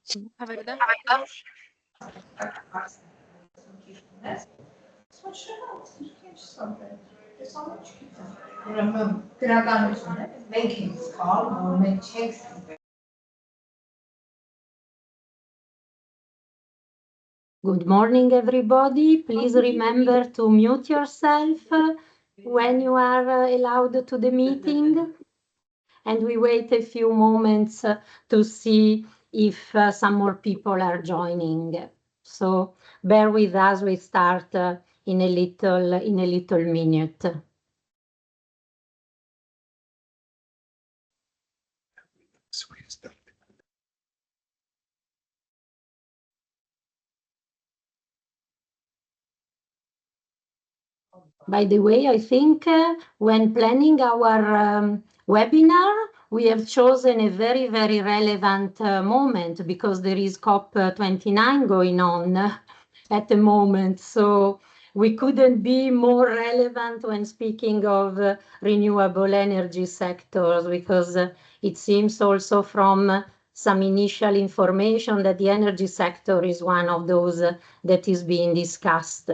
A verdade? Good morning, everybody. Please remember to mute yourself when you are allowed to the meeting. And we wait a few moments to see if some more people are joining. So bear with us. We start in a little minute. By the way, I think when planning our webinar, we have chosen a very, very relevant moment because there is COP29 going on at the moment. So we couldn't be more relevant when speaking of renewable energy sectors because it seems also from some initial information that the energy sector is one of those that is being discussed.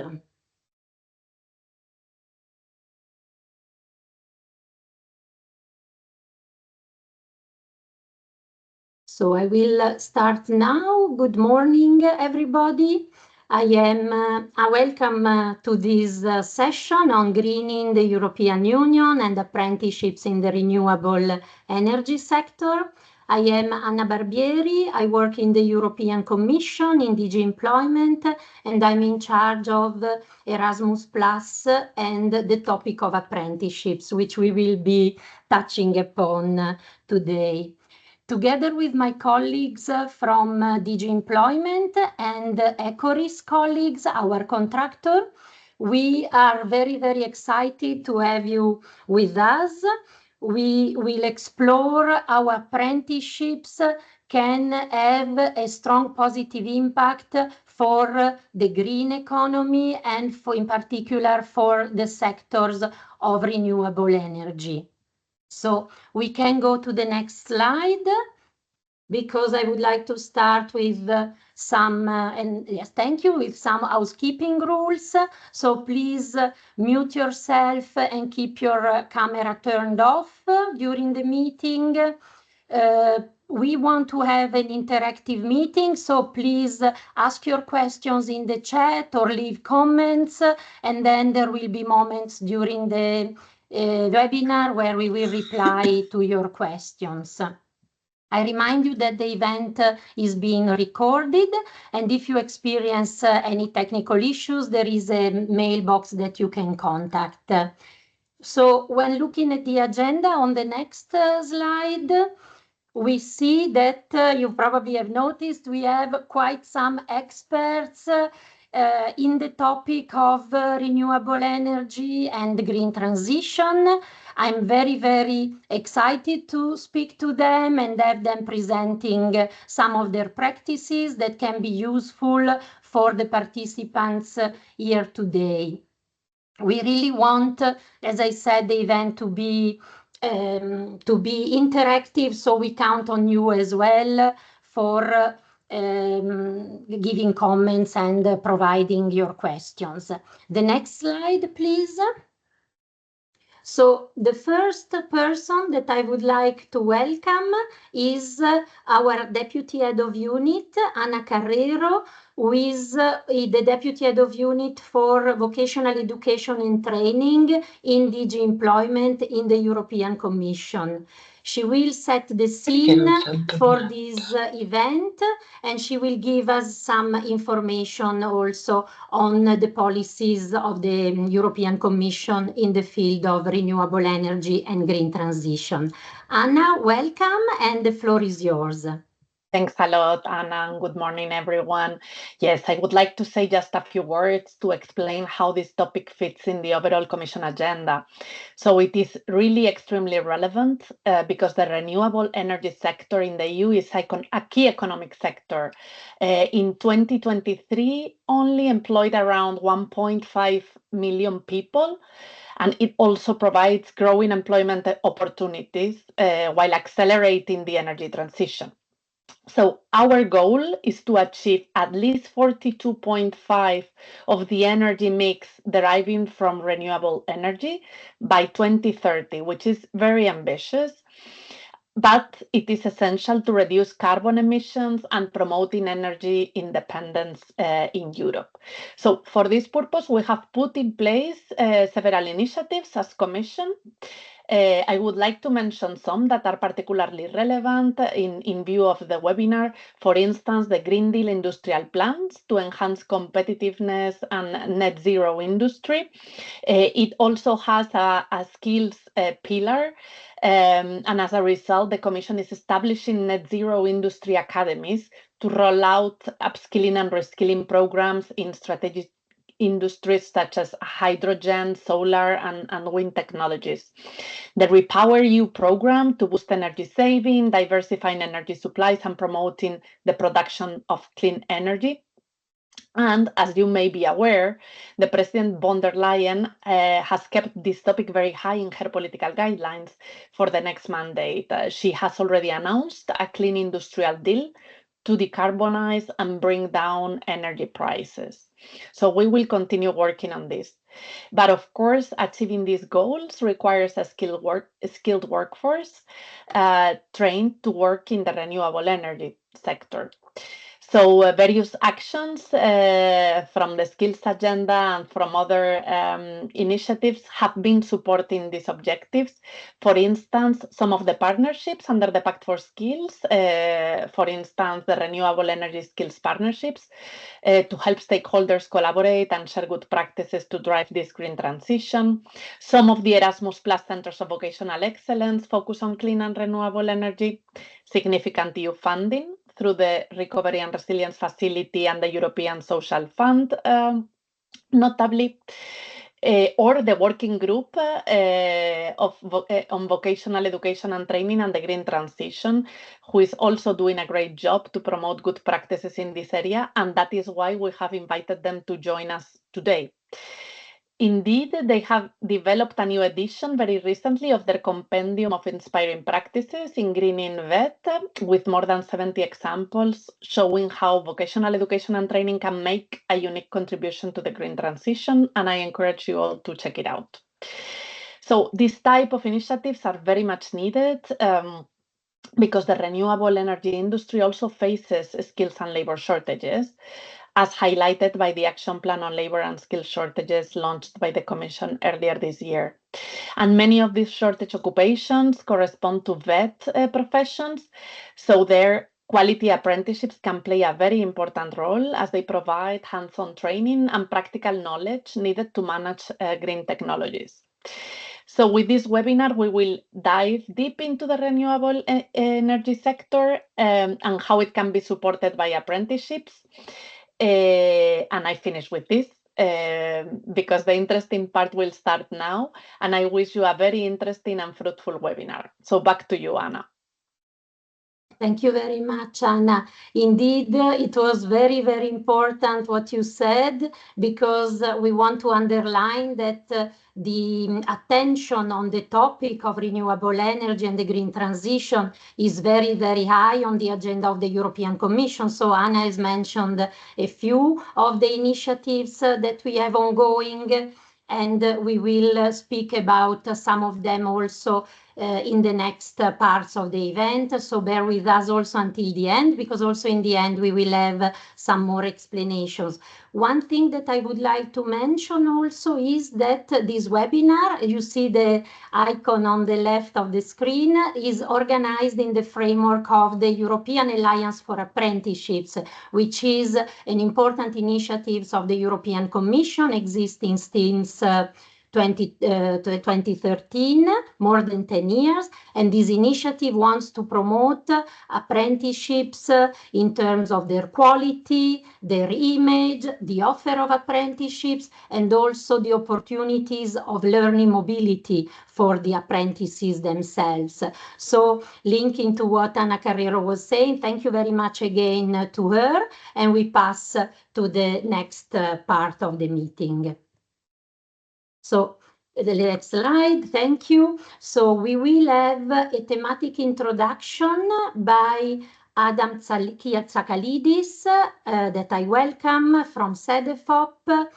So I will start now. Good morning, everybody. I welcome to this session on greening the European Union and apprenticeships in the renewable energy sector. I am Anna Barbieri. I work in the European Commission in DG Employment, and I'm in charge of Erasmus Plus and the topic of apprenticeships, which we will be touching upon today. Together with my colleagues from DG Employment and Ecoris colleagues, our contractor, we are very, very excited to have you with us. We will explore our apprenticeships can have a strong positive impact for the green economy and in particular for the sectors of renewable energy. So we can go to the next slide because I would like to start with some housekeeping rules. So please mute yourself and keep your camera turned off during the meeting. We want to have an interactive meeting, so please ask your questions in the chat or leave comments, and then there will be moments during the webinar where we will reply to your questions. I remind you that the event is being recorded, and if you experience any technical issues, there is a mailbox that you can contact. So when looking at the agenda on the next slide, we see that you probably have noticed we have quite some experts in the topic of renewable energy and green transition. I'm very, very excited to speak to them and have them presenting some of their practices that can be useful for the participants here today. We really want, as I said, the event to be interactive, so we count on you as well for giving comments and providing your questions. The next slide, please. So the first person that I would like to welcome is our Deputy Head of Unit, Ana Carrero, who is the Deputy Head of Unit for Vocational Education and Training in DG Employment in the European Commission. She will set the scene for this event, and she will give us some information also on the policies of the European Commission in the field of renewable energy and green transition. Anna, welcome, and the floor is yours. Thanks a lot, Anna, and good morning, everyone. Yes, I would like to say just a few words to explain how this topic fits in the overall Commission agenda. So it is really extremely relevant because the renewable energy sector in the EU is a key economic sector. In 2023, only employed around 1.5 million people, and it also provides growing employment opportunities while accelerating the energy transition. So our goal is to achieve at least 42.5% of the energy mix deriving from renewable energy by 2030, which is very ambitious. But it is essential to reduce carbon emissions and promoting energy independence in Europe. So for this purpose, we have put in place several initiatives as Commission. I would like to mention some that are particularly relevant in view of the webinar. For instance, the Green Deal industrial plans to enhance competitiveness and net zero industry. It also has a skills pillar. And as a result, the Commission is establishing net zero industry academies to roll out upskilling and reskilling programs in strategic industries such as hydrogen, solar, and wind technologies. The Repower EU program to boost energy saving, diversifying energy supplies, and promoting the production of clean energy. And as you may be aware, the President von der Leyen has kept this topic very high in her political guidelines for the next mandate. She has already announced a clean industrial deal to decarbonize and bring down energy prices. So we will continue working on this. But of course, achieving these goals requires a skilled workforce trained to work in the renewable energy sector. So various actions from the skills agenda and from other initiatives have been supporting these objectives. For instance, some of the partnerships under the Pact for Skills, for instance, the Renewable Energy Skills Partnerships, to help stakeholders collaborate and share good practices to drive this green transition. Some of the Erasmus Plus Centers of Vocational Excellence focus on clean and renewable energy, significant EU funding through the Recovery and Resilience Facility and the European Social Fund, notably, or the working group on vocational education and training and the green transition, who is also doing a great job to promote good practices in this area, and that is why we have invited them to join us today. Indeed, they have developed a new edition very recently of their compendium of inspiring practices in Greening VET with more than 70 examples showing how vocational education and training can make a unique contribution to the green transition, and I encourage you all to check it out. So these type of initiatives are very much needed because the renewable energy industry also faces skills and labor shortages, as highlighted by the Action Plan on Labor and Skill Shortages launched by the Commission earlier this year. And many of these shortage occupations correspond to VET professions, so their quality apprenticeships can play a very important role as they provide hands-on training and practical knowledge needed to manage green technologies. So with this webinar, we will dive deep into the renewable energy sector and how it can be supported by apprenticeships. And I finish with this because the interesting part will start now, and I wish you a very interesting and fruitful webinar. So back to you, Anna. Thank you very much, Anna. Indeed, it was very, very important what you said, because we want to underline that the attention on the topic of renewable energy and the green transition is very, very high on the agenda of the European Commission. So Anna has mentioned a few of the initiatives that we have ongoing, and we will speak about some of them also in the next parts of the event. So bear with us also until the end, because also in the end we will have some more explanations. One thing that I would like to mention also is that this webinar, you see the icon on the left of the screen, is organized in the framework of the European Alliance for Apprenticeships, which is an important initiative of the European Commission existing since 2013, more than 10 years, and this initiative wants to promote apprenticeships in terms of their quality, their image, the offer of apprenticeships, and also the opportunities of learning mobility for the apprentices themselves. So linking to what Anna Carrero was saying, thank you very much again to her, and we pass to the next part of the meeting. So the next slide, thank you. So we will have a thematic introduction by Adam Tsakalidis, that I welcome from CEDEFOP.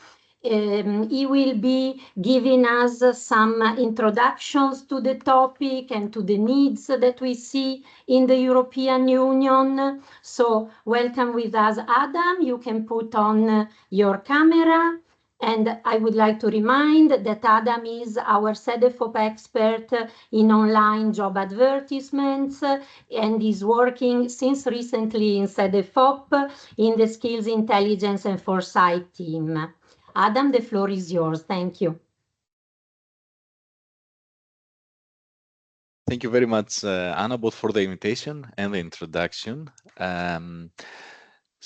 He will be giving us some introductions to the topic and to the needs that we see in the European Union. So welcome with us, Adam. You can put on your camera. And I would like to remind that Adam is our CEDEFOP expert in online job advertisements and is working since recently in CEDEFOP in the Skills Intelligence and Foresight team. Adam, the floor is yours. Thank you. Thank you very much, Anna, both for the invitation and the introduction.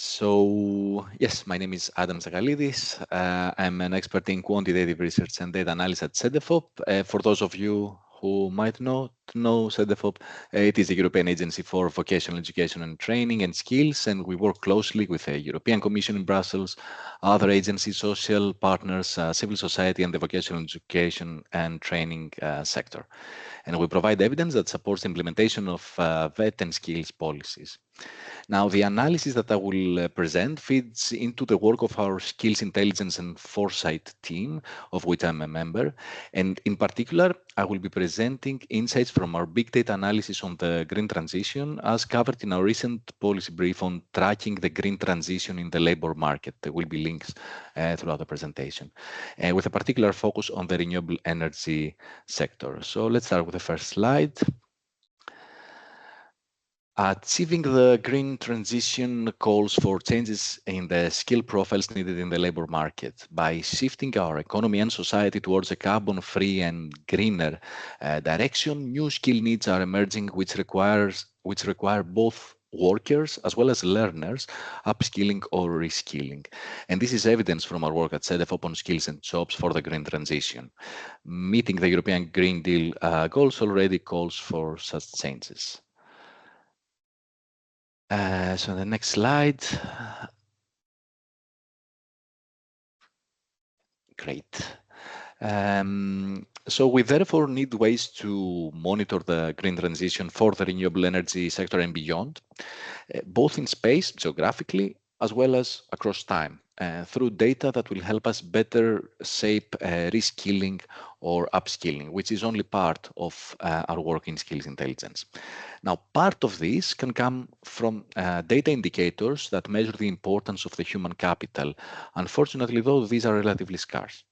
So, yes, my name is Adam Tsakalidis. I'm an expert in quantitative research and data analysis at CEDEFOP. For those of you who might not know CEDEFOP, it is a European agency for vocational education and training and skills, and we work closely with the European Commission in Brussels, other agencies, social partners, civil society, and the vocational education and training sector. And we provide evidence that supports implementation of VET and skills policies. Now, the analysis that I will present feeds into the work of our Skills Intelligence and Foresight team, of which I'm a member. And in particular, I will be presenting insights from our big data analysis on the green transition, as covered in our recent policy brief on tracking the green transition in the labor market. There will be links throughout the presentation, with a particular focus on the renewable energy sector. So let's start with the first slide. Achieving the green transition calls for changes in the skill profiles needed in the labor market. By shifting our economy and society towards a carbon-free and greener direction, new skill needs are emerging, which require both workers as well as learners upskilling or reskilling. And this is evidence from our work at CEDEFOP on skills and jobs for the green transition. Meeting the European Green Deal goals already calls for such changes. So the next slide. Great. So we therefore need ways to monitor the green transition for the renewable energy sector and beyond, both in space, geographically, as well as across time, through data that will help us better shape reskilling or upskilling, which is only part of our work in skills intelligence. Now, part of this can come from data indicators that measure the importance of the human capital. Unfortunately, though, these are relatively scarce.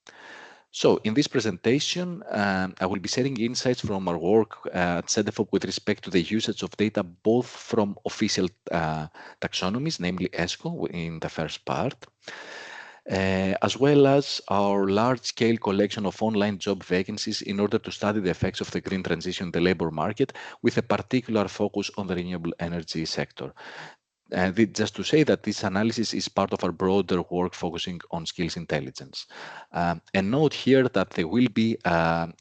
So in this presentation, I will be sharing insights from our work at CEDEFOP with respect to the usage of data, both from official taxonomies, namely ESCO in the first part, as well as our large-scale collection of online job vacancies in order to study the effects of the green transition in the labor market, with a particular focus on the renewable energy sector. Just to say that this analysis is part of our broader work focusing on skills intelligence. And note here that there will be a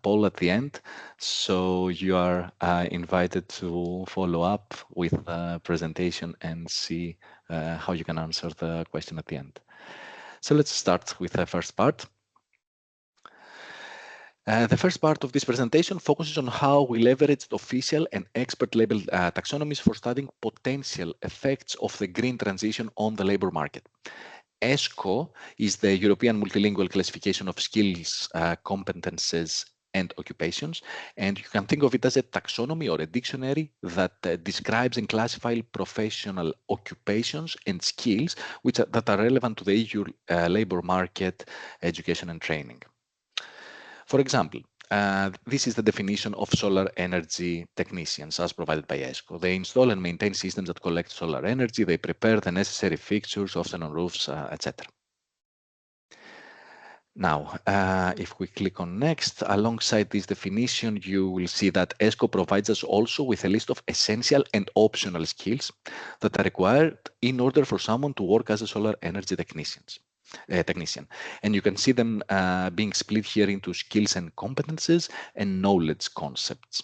poll at the end, so you are invited to follow up with the presentation and see how you can answer the question at the end. So let's start with the first part. The first part of this presentation focuses on how we leveraged official and expert-level taxonomies for studying potential effects of the green transition on the labor market. ESCO is the European multilingual classification of skills, competences, and occupations, and you can think of it as a taxonomy or a dictionary that describes and classifies professional occupations and skills that are relevant to the EU labor market, education, and training. For example, this is the definition of solar energy technicians as provided by ESCO. They install and maintain systems that collect solar energy. They prepare the necessary fixtures, often on roofs, etc. Now, if we click on next, alongside this definition, you will see that ESCO provides us also with a list of essential and optional skills that are required in order for someone to work as a solar energy technician. And you can see them being split here into skills and competences and knowledge concepts.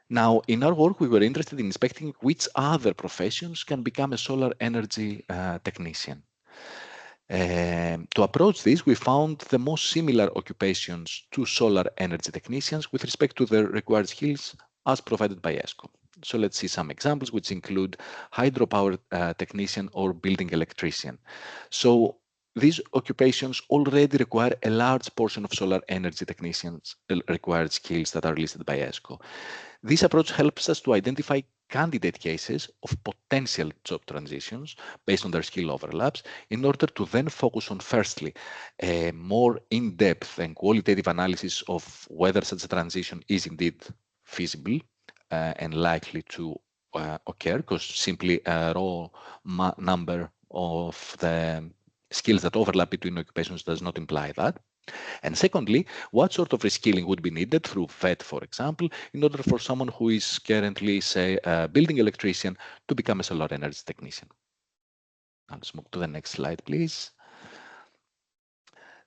Now, in our work, we were interested in inspecting which other professions can become a solar energy technician. To approach this, we found the most similar occupations to solar energy technicians with respect to the required skills as provided by ESCO. So let's see some examples, which include hydropower technician or building electrician. So these occupations already require a large portion of solar energy technicians required skills that are listed by ESCO. This approach helps us to identify candidate cases of potential job transitions based on their skill overlaps in order to then focus on, firstly, a more in-depth and qualitative analysis of whether such a transition is indeed feasible and likely to occur, because simply a raw number of the skills that overlap between occupations does not imply that. And secondly, what sort of reskilling would be needed through VET, for example, in order for someone who is currently, say, a building electrician to become a solar energy technician? Now let's move to the next slide, please.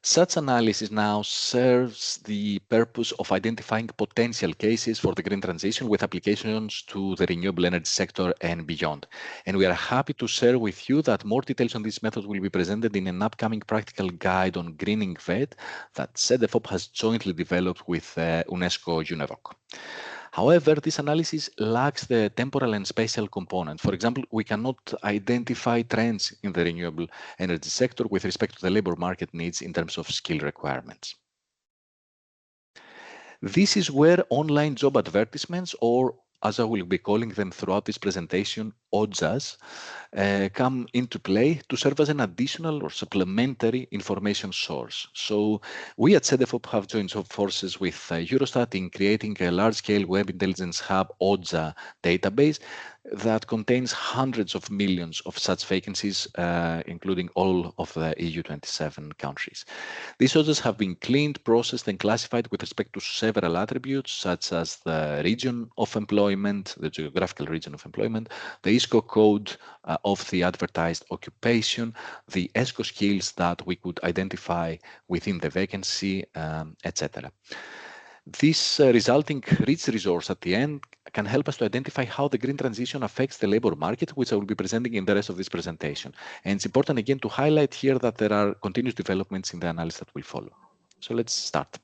Such analysis now serves the purpose of identifying potential cases for the green transition with applications to the renewable energy sector and beyond. And we are happy to share with you that more details on this method will be presented in an upcoming practical guide on greening VET that CEDEFOP has jointly developed with UNESCO UNEVOC. However, this analysis lacks the temporal and spatial component. For example, we cannot identify trends in the renewable energy sector with respect to the labor market needs in terms of skill requirements. This is where online job advertisements, or as I will be calling them throughout this presentation, OJAs, come into play to serve as an additional or supplementary information source. So we at CEDEFOP have joined forces with Eurostat in creating a large-scale web intelligence hub OJA database that contains hundreds of millions of such vacancies, including all of the EU 27 countries. These OJAs have been cleaned, processed, and classified with respect to several attributes, such as the region of employment, the geographical region of employment, the ISCO code of the advertised occupation, the ESCO skills that we could identify within the vacancy, etc. This resulting rich resource at the end can help us to identify how the green transition affects the labor market, which I will be presenting in the rest of this presentation. And it's important again to highlight here that there are continuous developments in the analysis that will follow. So let's start.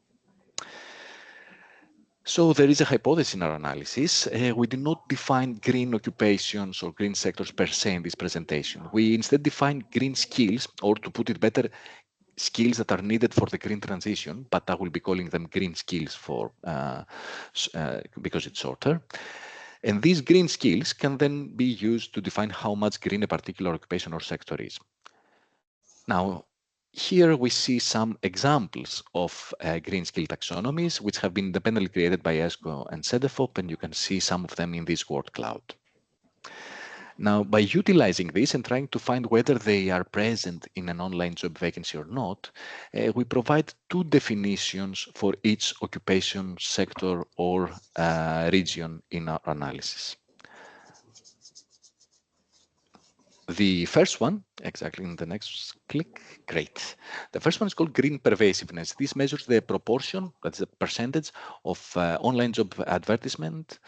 So there is a hypothesis in our analysis. We did not define green occupations or green sectors per se in this presentation. We instead define green skills, or to put it better, skills that are needed for the green transition, but I will be calling them green skills for because it's shorter. And these green skills can then be used to define how much green a particular occupation or sector is. Now, here we see some examples of green skill taxonomies, which have been independently created by ESCO and CEDEFOP, and you can see some of them in this word cloud. Now, by utilizing this and trying to find whether they are present in an online job vacancy or not, we provide two definitions for each occupation, sector, or region in our analysis. The first one, exactly in the next click, great. The first one is called green pervasiveness. This measures the proportion, that's the percentage of online job advertisements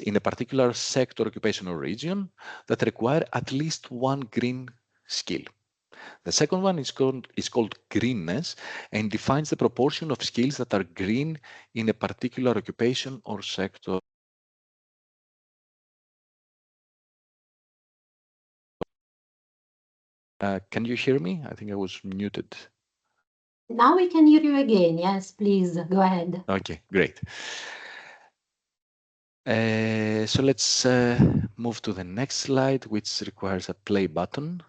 in a particular sector, occupation, or region that require at least one green skill. The second one is called greenness and defines the proportion of skills that are green in a particular occupation or sector. Can you hear me? I think I was muted. Now we can hear you again. Yes, please go ahead. Okay, great. So let's move to the next slide, which requires a play button.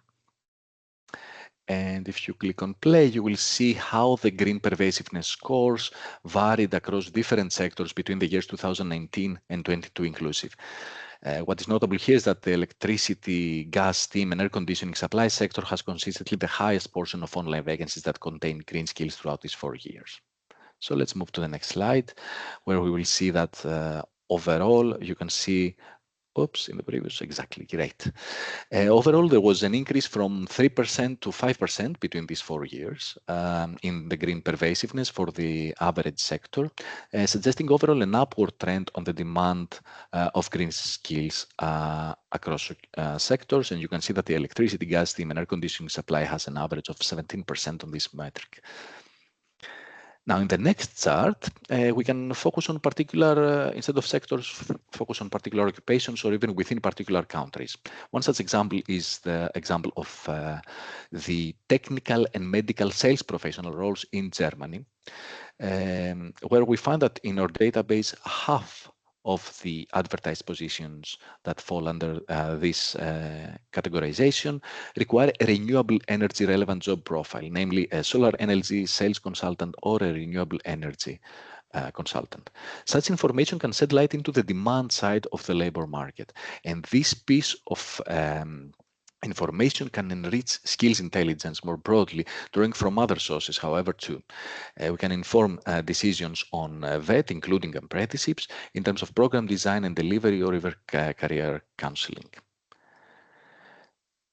And if you click on play, you will see how the green pervasiveness scores varied across different sectors between the years 2019 and 22 inclusive. What is notable here is that the electricity, gas, steam, and air conditioning supply sector has consistently the highest portion of online vacancies that contain green skills throughout these 4 years. So let's move to the next slide, where we will see that overall, you can see, oops, in the previous, exactly, great. Overall, there was an increase from 3% to 5% between these 4 years in the green pervasiveness for the average sector, suggesting overall an upward trend on the demand of green skills across sectors. And you can see that the electricity, gas, steam, and air conditioning supply has an average of 17% on this metric. Now, in the next chart, we can focus on particular, instead of sectors, focus on particular occupations or even within particular countries. One such example is the example of the technical and medical sales professional roles in Germany, where we find that in our database, half of the advertised positions that fall under this categorization require a renewable energy relevant job profile, namely a solar energy sales consultant or a renewable energy consultant. Such information can shed light into the demand side of the labor market. And this piece of information can enrich skills intelligence more broadly, drawing from other sources, however, too. We can inform decisions on VET, including apprenticeships, in terms of program design and delivery or even career counseling.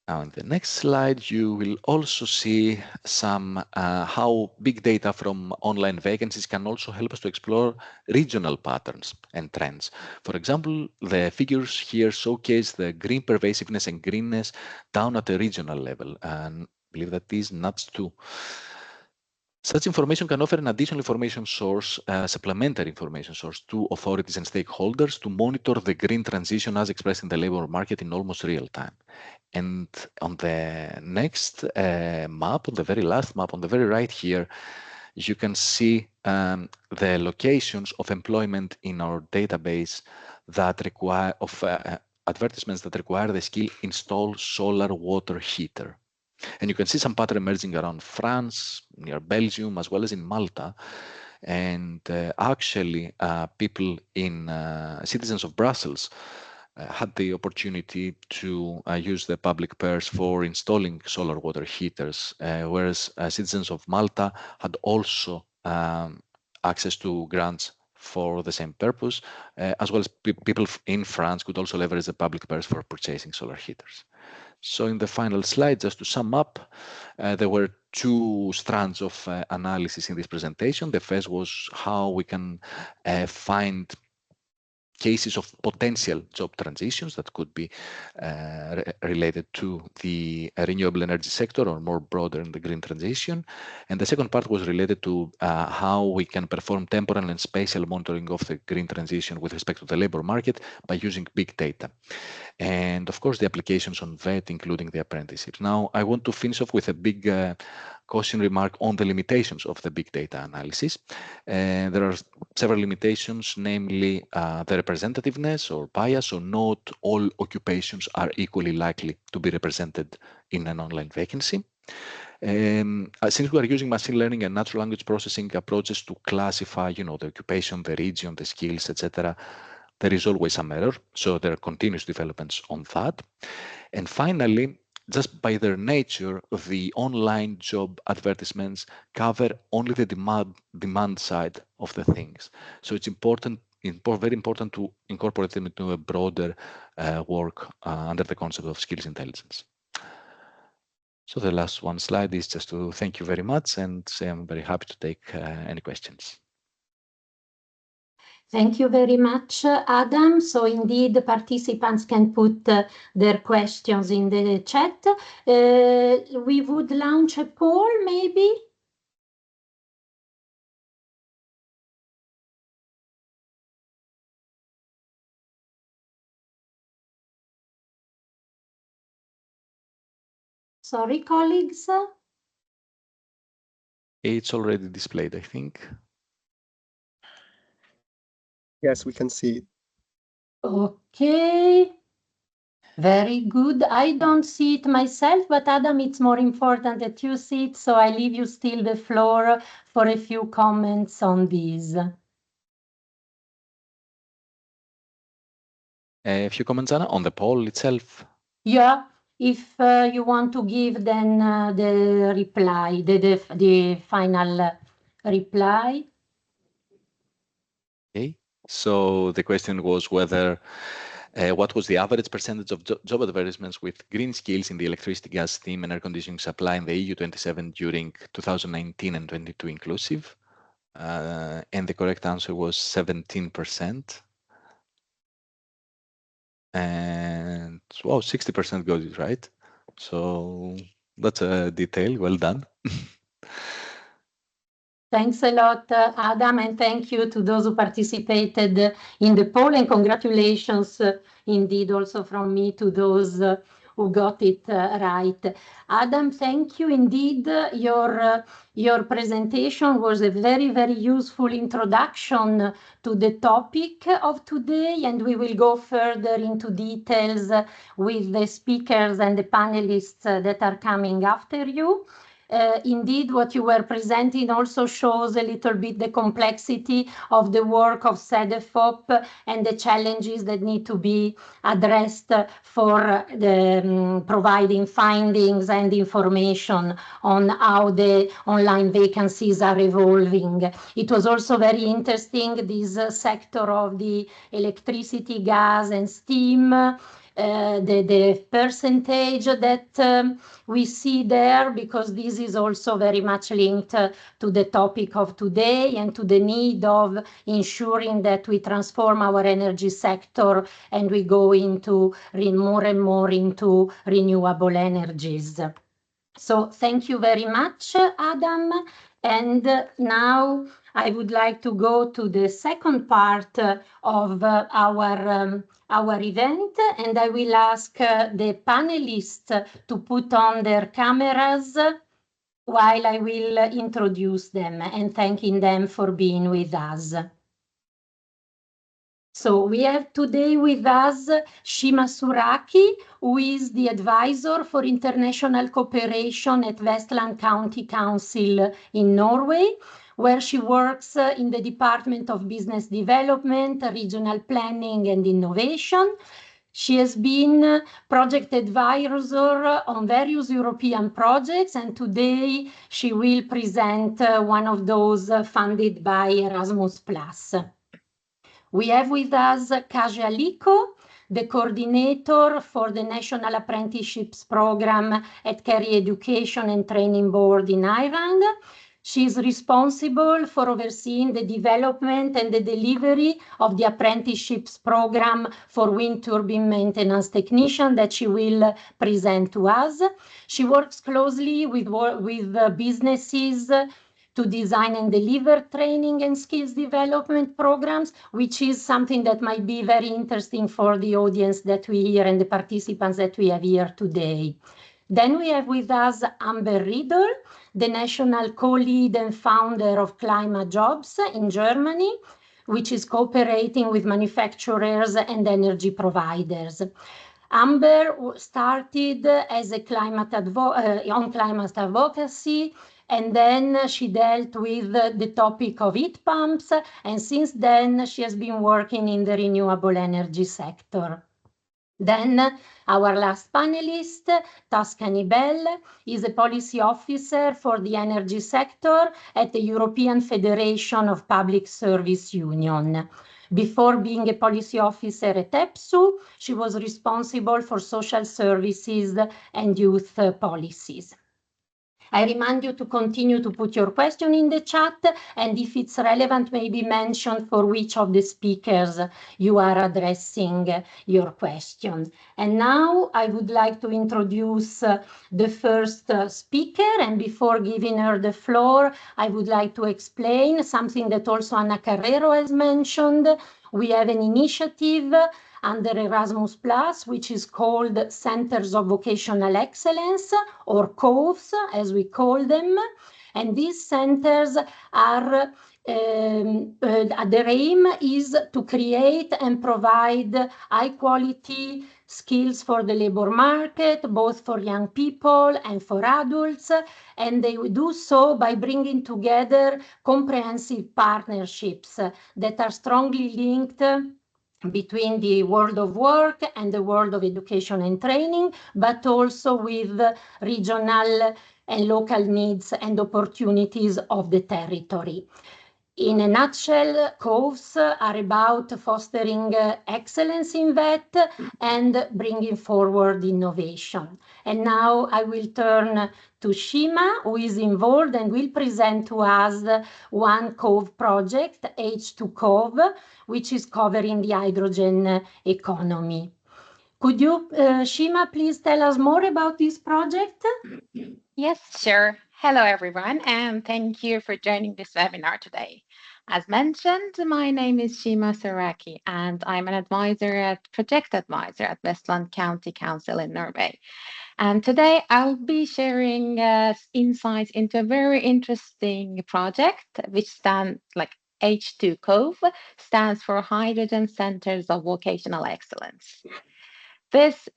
Now, in the next slide, you will also see some how big data from online vacancies can also help us to explore regional patterns and trends. For example, the figures here showcase the green pervasiveness and greenness down at a regional level, and I believe that these nuts too. Such information can offer an additional information source, supplementary information source to authorities and stakeholders to monitor the green transition as expressed in the labor market in almost real time. And on the next map, on the very last map, on the very right here, you can see the locations of employment in our database that require advertisements that require the skill install solar water heater. And you can see some pattern emerging around France, near Belgium, as well as in Malta. And actually, people in citizens of Brussels had the opportunity to use the public purse for installing solar water heaters, whereas citizens of Malta had also access to grants for the same purpose, as well as people in France could also leverage the public purse for purchasing solar heaters. So in the final slide, just to sum up, there were two strands of analysis in this presentation. The first was how we can find cases of potential job transitions that could be related to the renewable energy sector or more broader in the green transition. And the second part was related to how we can perform temporal and spatial monitoring of the green transition with respect to the labor market by using big data. And of course, the applications on VET, including the apprenticeships. Now, I want to finish off with a big caution remark on the limitations of the big data analysis. There are several limitations, namely the representativeness or bias, so not all occupations are equally likely to be represented in an online vacancy. Since we are using machine learning and natural language processing approaches to classify, the occupation, the region, the skills, etc., there is always some error. So there are continuous developments on that. And finally, just by their nature, the online job advertisements cover only the demand side of the things. So it's very important to incorporate them into a broader work under the concept of skills intelligence. So the last one slide is just to thank you very much and say I'm very happy to take any questions. Thank you very much, Adam. So indeed, the participants can put their questions in the chat. We would launch a poll, maybe? Sorry, colleagues. It's already displayed, I think. Yes, we can see it. Okay. Very good. I don't see it myself, but Adam, it's more important that you see it, so I leave you still the floor for a few comments on this. A few comments, Anna, on the poll itself. Yeah, if you want to give then the reply, the final reply. Okay, so the question was whether what was the average percentage of job advertisements with green skills in the electricity, gas, steam, and air conditioning supply in the EU 27 during 2019 and 22 inclusive? And the correct answer was 17%. And wow, 60% got it right. So that's a detail. Well done. Thanks a lot, Adam, and thank you to those who participated in the poll, and congratulations indeed also from me to those who got it right. Adam, thank you indeed. Your presentation was a very, very useful introduction to the topic of today, and we will go further into details with the speakers and the panelists that are coming after you. Indeed, what you were presenting also shows a little bit the complexity of the work of CEDEFOP and the challenges that need to be addressed for providing findings and information on how the online vacancies are evolving. It was also very interesting, this sector of the electricity, gas and steam, the percentage that we see there, because this is also very much linked to the topic of today and to the need of ensuring that we transform our energy sector and we go into more and more into renewable energies. So thank you very much, Adam. And now I would like to go to the second part of our event, and I will ask the panelists to put on their cameras while I will introduce them and thanking them for being with us. So we have today with us Shima Suraki, who is the advisor for international cooperation at Vestland County Council in Norway, where she works in the Department of Business Development, Regional Planning and Innovation. She has been project advisor on various European projects, and today she will present one of those funded by Erasmus+. We have with us Kasia Liko, the coordinator for the National Apprenticeships program at Kerry Education and Training Board in Ireland. She is responsible for overseeing the development and the delivery of the apprenticeships program for wind turbine maintenance technician that she will present to us. She works closely with businesses to design and deliver training and skills development programs, which is something that might be very interesting for the audience that we hear and the participants that we have here today. Then we have with us Amber Riedel, the national co-lead and founder of Climate Jobs in Germany, which is cooperating with manufacturers and energy providers. Amber started as a climate advocacy, and then she dealt with the topic of heat pumps, and since then she has been working in the renewable energy sector. Then our last panelist, Tuscany Bell, is a policy officer for the energy sector at the European Federation of Public Service Union. Before being a policy officer at EPSU, she was responsible for social services and youth policies. I remind you to continue to put your question in the chat, and if it's relevant, maybe mention for which of the speakers you are addressing your question. And now I would like to introduce the first speaker, and before giving her the floor, I would like to explain something that also Anna Carrero has mentioned. We have an initiative under Erasmus+, which is called Centers of Vocational Excellence, or COVs, as we call them. And these centers are, their aim is to create and provide high-quality skills for the labor market, both for young people and for adults, and they do so by bringing together comprehensive partnerships that are strongly linked between the world of work and the world of education and training, but also with regional and local needs and opportunities of the territory. In a nutshell, COVs are about fostering excellence in VET and bringing forward innovation. And now I will turn to Shima, who is involved and will present to us one COV project, H2COV, which is covering the hydrogen economy. Could you, Shima, please tell us more about this project? Yes, sure. Hello, everyone, and thank you for joining this webinar today. As mentioned, my name is Shima Saraki, and I'm an project advisor at Westland County Council in Norway. And today I'll be sharing insights into a very interesting project, which stands like H2 Cove, stands for Hydrogen Centers of Vocational Excellence. This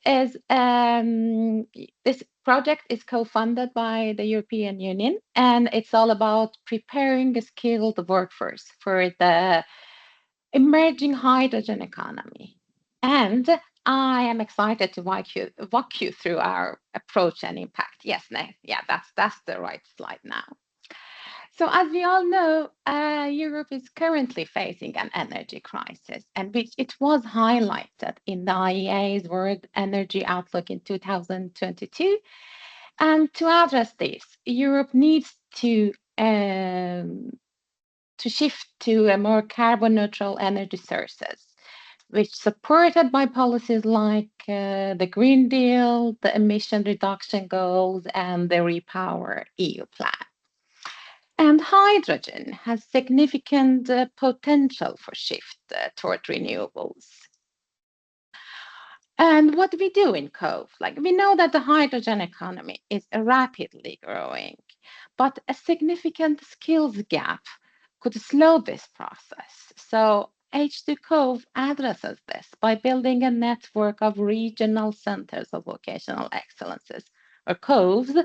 project is co-funded by the European Union, and it's all about preparing a skilled workforce for the emerging hydrogen economy. And I am excited to walk you through our approach and impact. Yes, that's the right slide now. So as we all know, Europe is currently facing an energy crisis, and which it was highlighted in the IEA's World Energy Outlook in 2022. And to address this, Europe needs to shift to a more carbon neutral energy sources, which supported by policies like the Green Deal, the emission reduction goals, and the Repower EU plan. And hydrogen has significant potential for shift toward renewables. And what we do in Cove, we know that the hydrogen economy is rapidly growing, but a significant skills gap could slow this process. So H2 Cove addresses this by building a network of regional centers of vocational excellences, or COVES,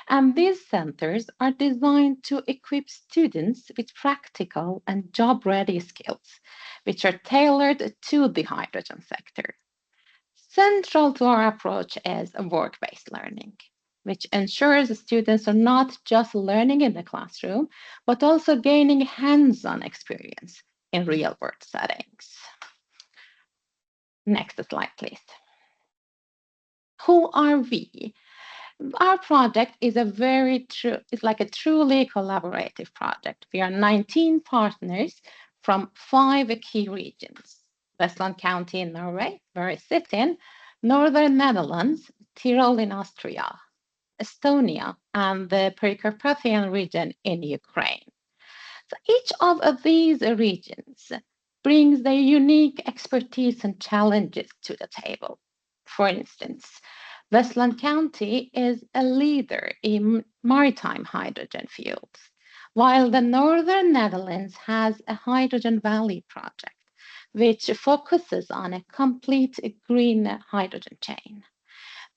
and these centers are designed to equip students with practical and job-ready skills, which are tailored to the hydrogen sector. Central to our approach is work-based learning, which ensures the students are not just learning in the classroom, but also gaining hands-on experience in real-world settings. Next slide, please. Who are we? Our project is it's like a truly collaborative project. We are 19 partners from 5 key regions. Westland County in Norway, where I sit in, Northern Netherlands, Tyrol in Austria, Estonia, and the Precarpathian region in Ukraine. So each of these regions brings their unique expertise and challenges to the table. For instance, Westland County is a leader in maritime hydrogen fuels, while the Northern Netherlands has a Hydrogen Valley project, which focuses on a complete green hydrogen chain.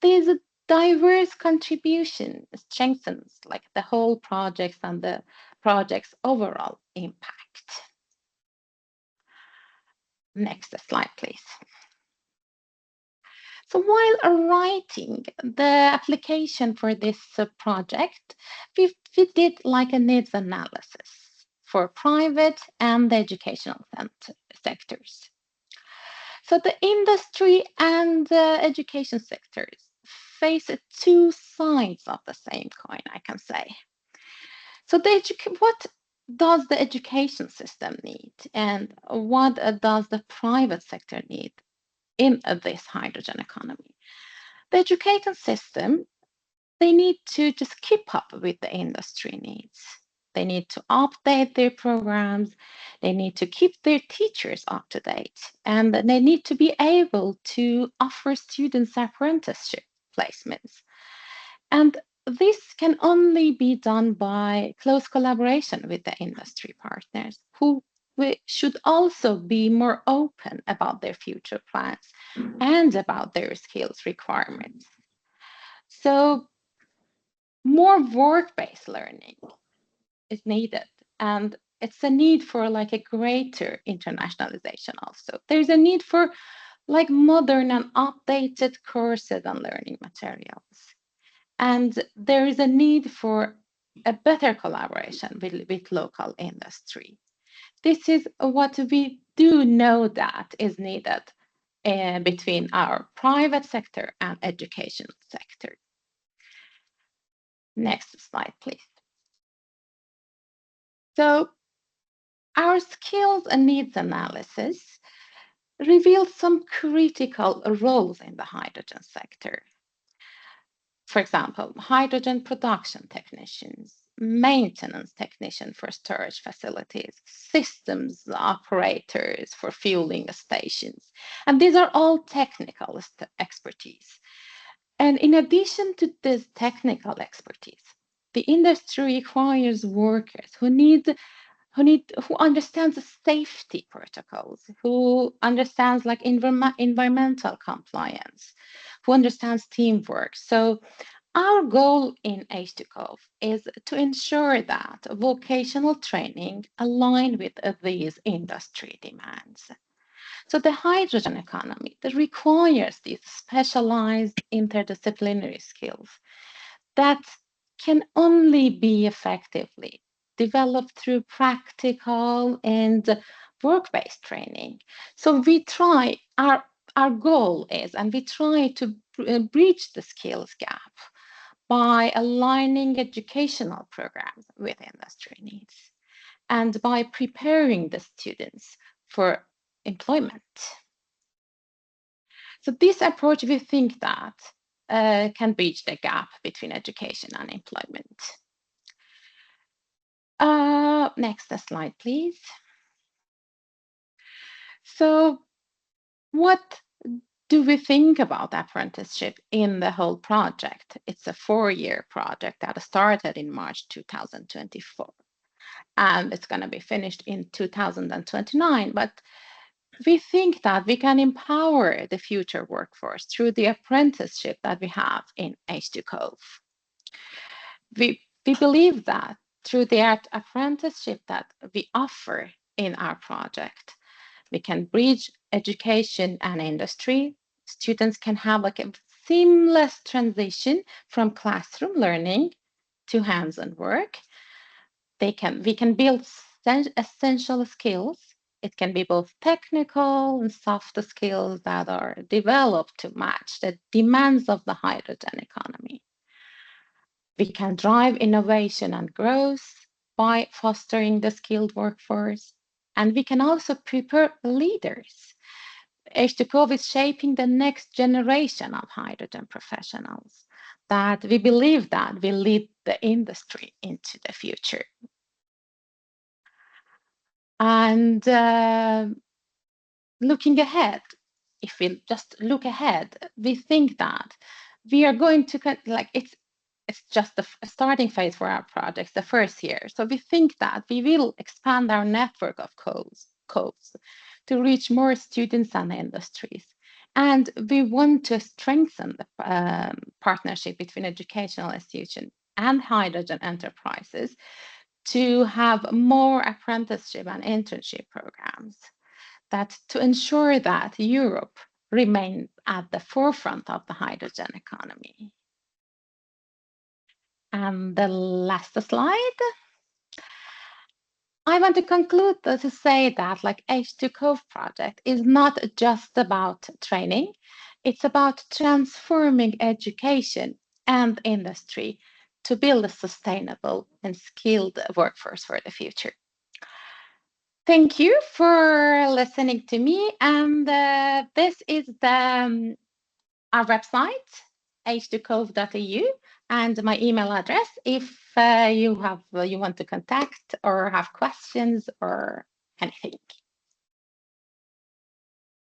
These diverse contributions strengthens the whole project and the project's overall impact. Next slide, please. So while writing the application for this project, we did a needs analysis for private and the educational sectors. So the industry and the education sectors face 2 sides of the same coin, I can say. So what does the education system need, and what does the private sector need in this hydrogen economy? The education system, they need to just keep up with the industry needs. They need to update their programs. They need to keep their teachers up to date. And they need to be able to offer students apprenticeship placements. And this can only be done by close collaboration with the industry partners, who should also be more open about their future plans and about their skills requirements. So more work-based learning is needed, and it's a need for a greater internationalization also. There's a need for modern and updated courses and learning materials. And there is a need for a better collaboration with local industry. This is what we do know that is needed between our private sector and education sector. Next slide, please. So our skills and needs analysis revealed some critical roles in the hydrogen sector. for example, hydrogen production technicians, maintenance technician for storage facilities, systems operators for fueling stations. And these are all technical expertise. And in addition to this technical expertise, the industry requires workers who understands the safety protocols, who understands like environmental compliance, who understands teamwork. So our goal in H2COV is to ensure that vocational training align with these industry demands. So the hydrogen economy that requires these specialized interdisciplinary skills that can only be effectively developed through practical and work-based training. So we try, our goal is, and we try to bridge the skills gap by aligning educational programs with industry needs and by preparing the students for employment. So this approach, we think that can bridge the gap between education and employment. Next slide, please. So what do we think about apprenticeship in the whole project? It's a 4-year project that started in March 2024, and it's going to be finished in 2029. But we think that we can empower the future workforce through the apprenticeship that we have in H2COV. We believe that through the apprenticeship that we offer in our project, we can bridge education and industry. Students can have like a seamless transition from classroom learning to hands-on work. We can build essential skills. It can be both technical and soft skills that are developed to match the demands of the hydrogen economy. We can drive innovation and growth by fostering the skilled workforce, and we can also prepare leaders. H2COV is shaping the next generation of hydrogen professionals that we believe that will lead the industry into the future. And looking ahead, if we just look ahead, we think that we are going to, like, it's just the starting phase for our projects, the first year. So we think that we will expand our network of COVs to reach more students and industries. And we want to strengthen the partnership between educational institutions and hydrogen enterprises to have more apprenticeship and internship programs to ensure that Europe remains at the forefront of the hydrogen economy. And the last slide. I want to conclude to say that like H2COV project is not just about training, it's about transforming education and industry to build a sustainable and skilled workforce for the future. Thank you for listening to me, and this is our website, h2cov.eu, and my email address if you want to contact or have questions or anything.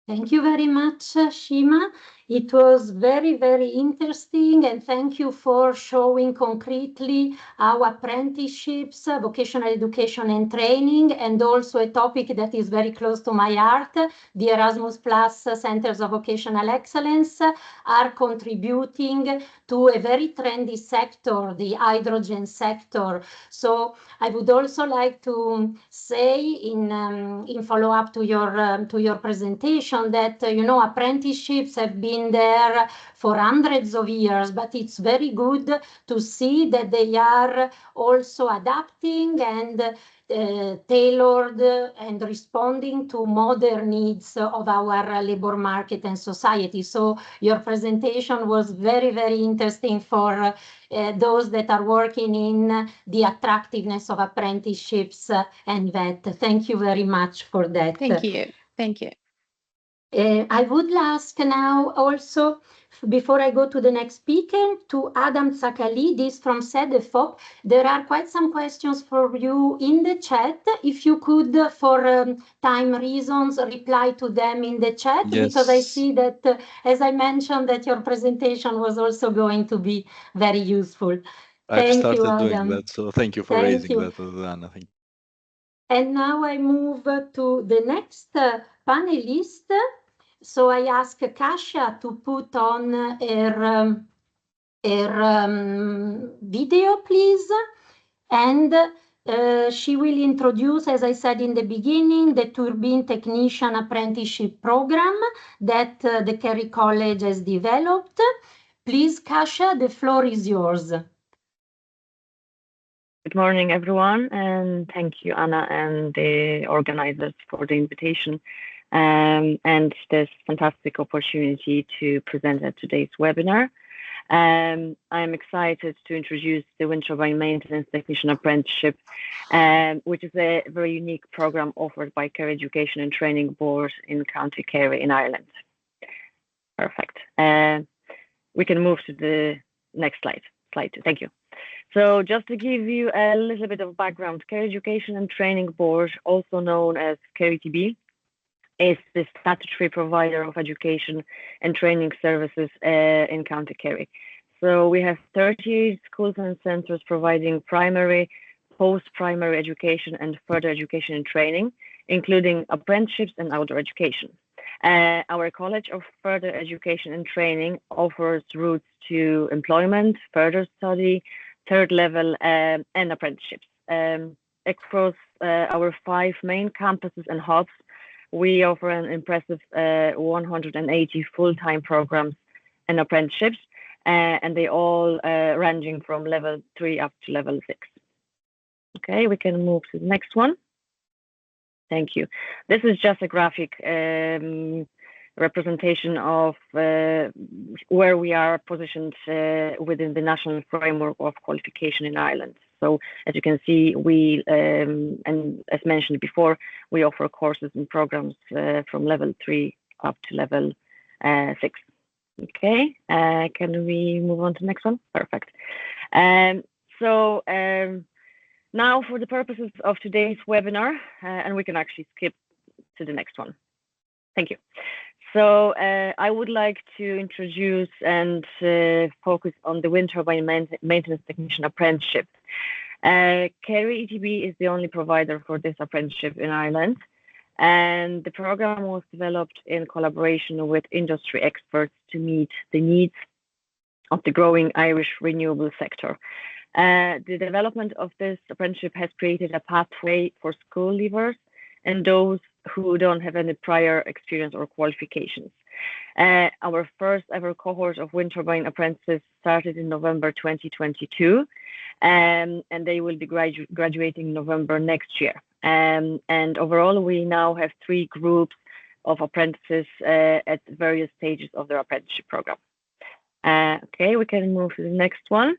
Thank you very much, Shima. It was very, very interesting, and thank you for showing concretely how apprenticeships, vocational education and training, and also a topic that is very close to my heart, the Erasmus Plus Centers of Vocational Excellence, are contributing to a very trendy sector, the hydrogen sector. So I would also like to say in follow-up to your presentation that apprenticeships have been there for hundreds of years, but it's very good to see that they are also adapting and tailored and responding to modern needs of our labor market and society. So your presentation was very, very interesting for those that are working in the attractiveness of apprenticeships and that. Thank you very much for that. Thank you. Thank you. I would ask now also, before I go to the next speaker, to Adam Tsakalidis from SEDEFOP. There are quite some questions for you in the chat. If you could, for time reasons, reply to them in the chat, Yes. because I see that, as I mentioned, that your presentation was also going to be very useful. I've started you, doing Adam. that, so thank you for raising that, Anna. Thank you. And now I move to the next panelist. So I ask Kasia to put on her video, please. And she will introduce, as I said in the beginning, the Turbine Technician Apprenticeship Program that the Kerry College has developed. Please, Kasia, the floor is yours. Good morning, everyone, and thank you, Anna, and the organizers for the invitation and this fantastic opportunity to present at today's webinar. I'm excited to introduce the Wind Turbine Maintenance Technician Apprenticeship, which is a very unique program offered by Kerry Education and Training Board in County Kerry in Ireland. Perfect. We can move to the next slide. Slide 2. Thank you. So just to give you a little bit of background, Kerry Education and Training Board, also known as KERRY-TB, is the statutory provider of education and training services in County Kerry. So we have 38 schools and centres providing primary, post-primary education and further education and training, including apprenticeships and outdoor education. Our College of Further Education and Training offers routes to employment, further study, third level and apprenticeships. Across our 5 main campuses and hubs, we offer an impressive 180 full-time programs and apprenticeships, and they all ranging from level 3 up to level 6. Okay, we can move to the next one. Thank you. This is just a graphic representation of where we are positioned within the national framework of qualification in Ireland. So as you can see, we, and as mentioned before, we offer courses and programs from level 3 up to level 6. Okay, can we move on to the next one? Perfect. Now for the purposes of today's webinar, and we can actually skip to the next one. Thank you. So I would like to introduce and focus on the Wind Turbine Maintenance Technician Apprenticeship. KERRY-TB is the only provider for this apprenticeship in Ireland, and the program was developed in collaboration with industry experts to meet the needs of the growing Irish renewable sector. The development of this apprenticeship has created a pathway for school leavers and those who don't have any prior experience or qualifications. Our first ever cohort of wind turbine apprentices started in November 2022, and they will be graduating in November next year. And overall, we now have 3 groups of apprentices at various stages of their apprenticeship program. Okay, we can move to the next one.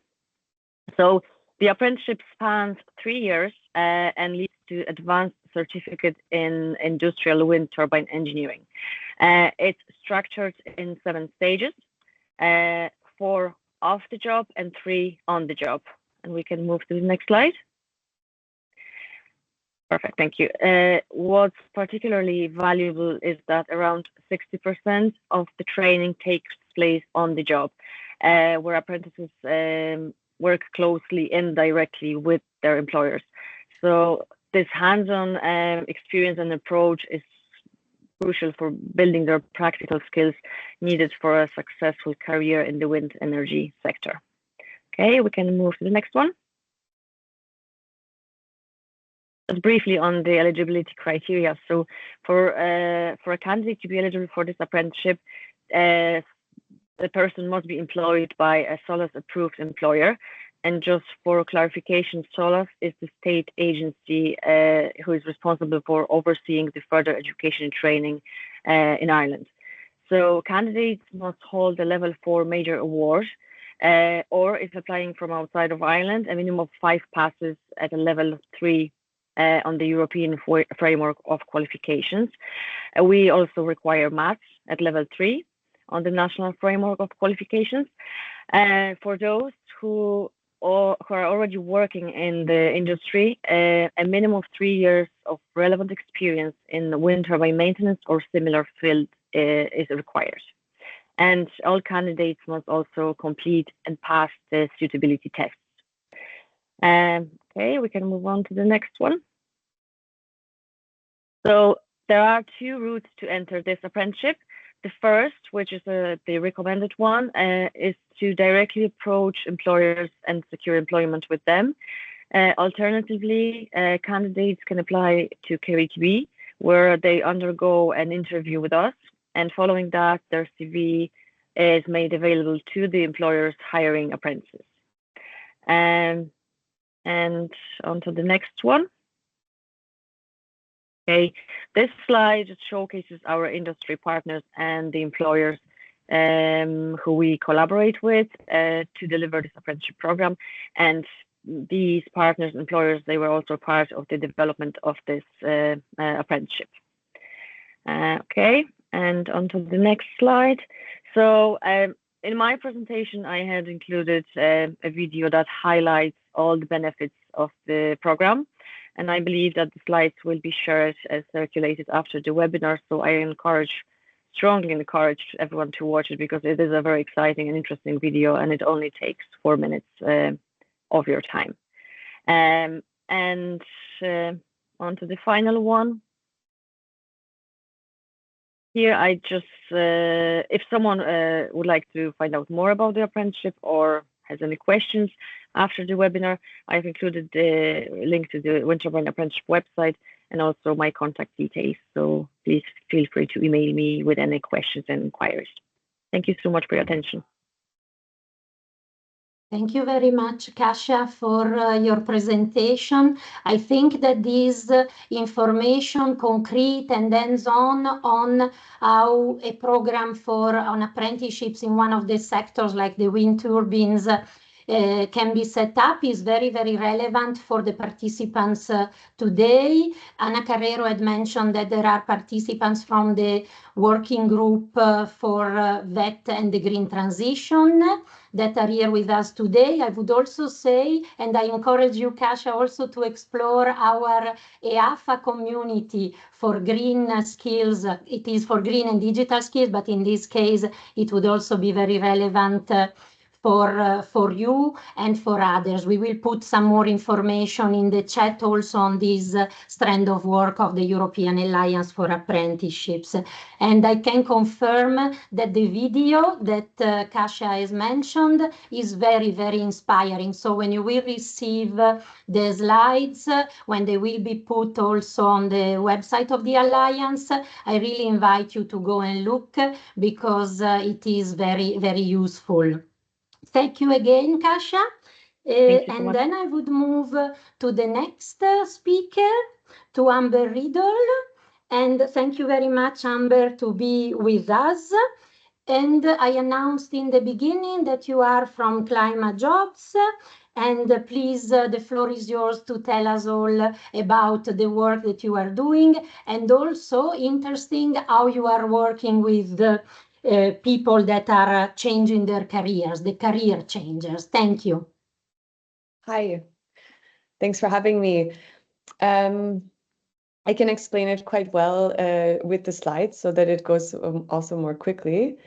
So the apprenticeship spans 3 years and leads to advanced certificate in industrial wind turbine engineering. It's structured in 7 stages, 4 off the job and 3 on the job. And we can move to the next slide. Perfect, thank you. What's particularly valuable is that around 60% of the training takes place on the job, where apprentices work closely and directly with their employers. So this hands-on experience and approach is crucial for building their practical skills needed for a successful career in the wind energy sector. Okay, we can move to the next one. Just briefly on the eligibility criteria. So for a candidate to be eligible for this apprenticeship, the person must be employed by a SOLAS approved employer. And just for clarification, SOLAS is the state agency who is responsible for overseeing the further education and training in Ireland. So candidates must hold a level 4 major award, or if applying from outside of Ireland, a minimum of 5 passes at a level 3 on the European framework of qualifications. We also require maths at level 3 on the national framework of qualifications. For those who are already working in the industry, a minimum of 3 years of relevant experience in wind turbine maintenance or similar field is required. And all candidates must also complete and pass the suitability tests. Okay, we can move on to the next one. So there are 2 routes to enter this apprenticeship. The first, which is the recommended one, is to directly approach employers and secure employment with them. Alternatively, candidates can apply to KVTB, where they undergo an interview with us, and following that, their CV is made available to the employers hiring apprentices. And on to the next one. Okay, this slide just showcases our industry partners and the employers who we collaborate with to deliver this apprenticeship program. And these partners, employers, they were also part of the development of this apprenticeship. Okay, and on to the next slide. So in my presentation, I had included a video that highlights all the benefits of the program. And I believe that the slides will be shared and circulated after the webinar. So I strongly encourage everyone to watch it because it is a very exciting and interesting video, and it only takes 4 minutes of your time. And on to the final one. Here, I just, if someone would like to find out more about the apprenticeship or has any questions after the webinar, I've included the link to the Wind Turbine Apprenticeship website and also my contact details. So please feel free to email me with any questions and inquiries. Thank you so much for your attention. Thank you very much, Kasia, for your presentation. I think that this information, concrete and hands-on on how a program on apprenticeships in one of the sectors like the wind turbines can be set up is very, very relevant for the participants today. Anna Carrero had mentioned that there are participants from the working group for VET and the green transition that are here with us today. I would also say, and I encourage you, Kasia, also to explore our EAfA community for green skills. It is for green and digital skills, but in this case, it would also be very relevant for you and for others. We will put some more information in the chat also on this strand of work of the European Alliance for Apprenticeships. And I can confirm that the video that Kasia has mentioned is very, very inspiring. So when you will receive the slides, when they will be put also on the website of the Alliance, I really invite you to go and look because it is very, very useful. Thank you again, Kasia. And then I would move to the next speaker, to Amber Riddle. And thank you very much, Amber, to be with us. And I announced in the beginning that you are from Climate Jobs. And please, the floor is yours to tell us all about the work that you are doing. And also interesting how you are working with the people that are changing their careers, the career changers. Thank you. Hi, thanks for having me. I can explain it quite well with the slides so that it goes also more quickly.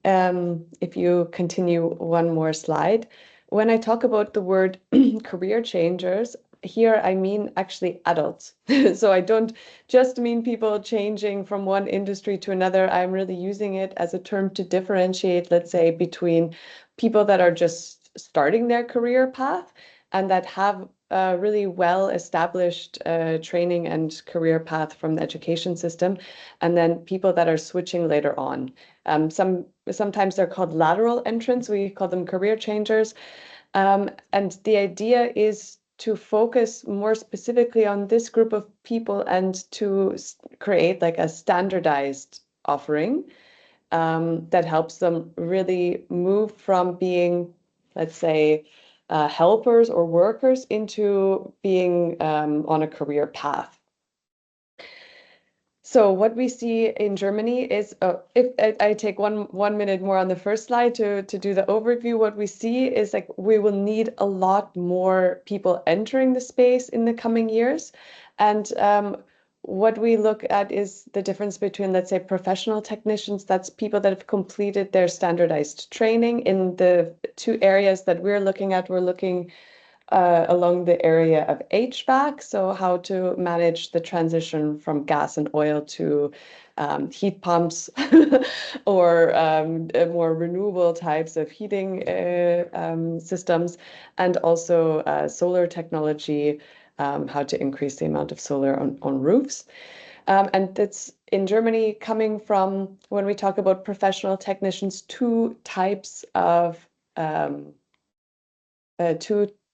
If you continue one more slide. When I talk about the word career changers, here I mean actually adults. So I don't just mean people changing from one industry to another. I'm really using it as a term to differentiate, let's say, between people that are just starting their career path and that have a really well-established training and career path from the education system, and then people that are switching later on. Sometimes they're called lateral entrants. We call them career changers. And the idea is to focus more specifically on this group of people and to create like a standardized offering that helps them really move from being, let's say, helpers or workers into being on a career path. So what we see in Germany is, if I take one minute more on the first slide to do the overview, what we see is like we will need a lot more people entering the space in the coming years. And what we look at is the difference between, let's say, professional technicians, that's people that have completed their standardized training. In the two areas that we're looking at, we're looking along the area of HVAC, so how to manage the transition from gas and oil to heat pumps or more renewable types of heating systems, and also solar technology, how to increase the amount of solar on roofs. And it's in Germany coming from, when we talk about professional technicians, two types of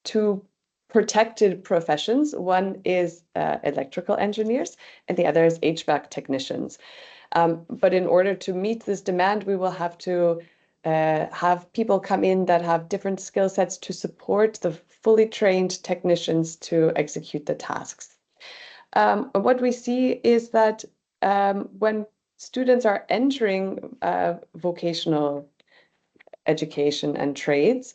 two protected professions. One is electrical engineers, and the other is HVAC technicians. But in order to meet this demand, we will have to have people come in that have different skill sets to support the fully trained technicians to execute the tasks. What we see is that when students are entering vocational education and trades,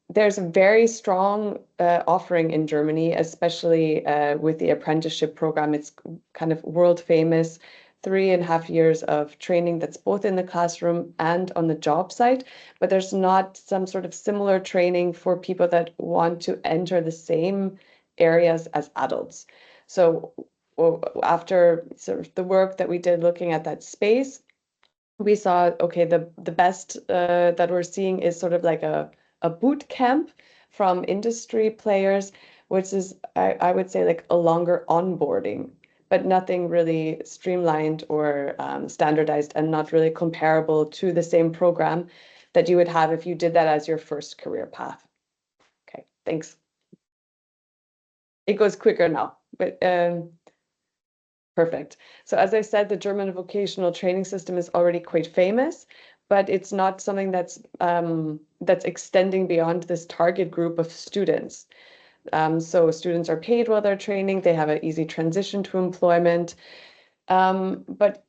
there's a very strong offering in Germany, especially with the apprenticeship program. It's kind of world famous, 3.5 years of training that's both in the classroom and on the job site, but there's not some sort of similar training for people that want to enter the same areas as adults. So after sort of the work that we did looking at that space, we saw, okay, the best that we're seeing is sort of like a boot camp from industry players, which is, I would say, like a longer onboarding, but nothing really streamlined or standardized, and not really comparable to the same program that you would have if you did that as your first career path. Okay, thanks. It goes quicker now, but perfect. So as I said, the German vocational training system is already quite famous, but it's not something that's extending beyond this target group of students. So students are paid while they're training, they have an easy transition to employment. But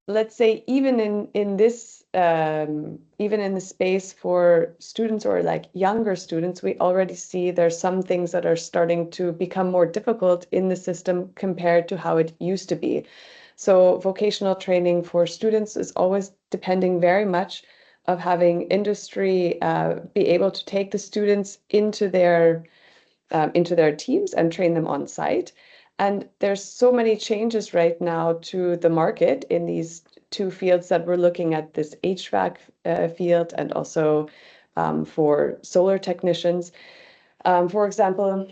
let's say even in this even in the space for students or like younger students, we already see there's some things that are starting to become more difficult in the system compared to how it used to be. So vocational training for students is always depending very much of having industry be able to take the students into their teams and train them on site. And there's so many changes right now to the market in these two fields that we're looking at, this HVAC field and also for solar technicians. For example,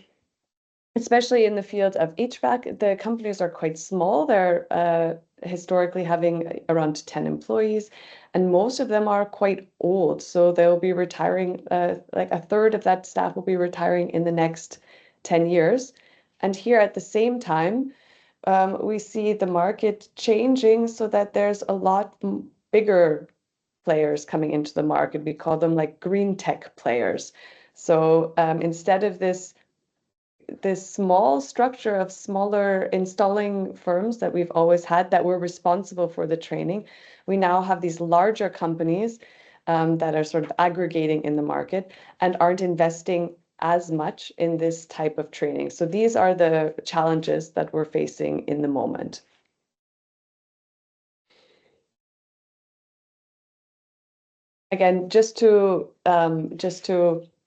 especially in the field of HVAC, the companies are quite small. They're historically having around 10 employees, and most of them are quite old. So they'll be retiring, like a third of that staff will be retiring in the next 10 years. And here at the same time, we see the market changing so that there's a lot bigger players coming into the market. We call them like green tech players. So instead of this small structure of smaller installing firms that we've always had that were responsible for the training, we now have these larger companies that are sort of aggregating in the market and aren't investing as much in this type of training. So these are the challenges that we're facing in the moment. Again, just to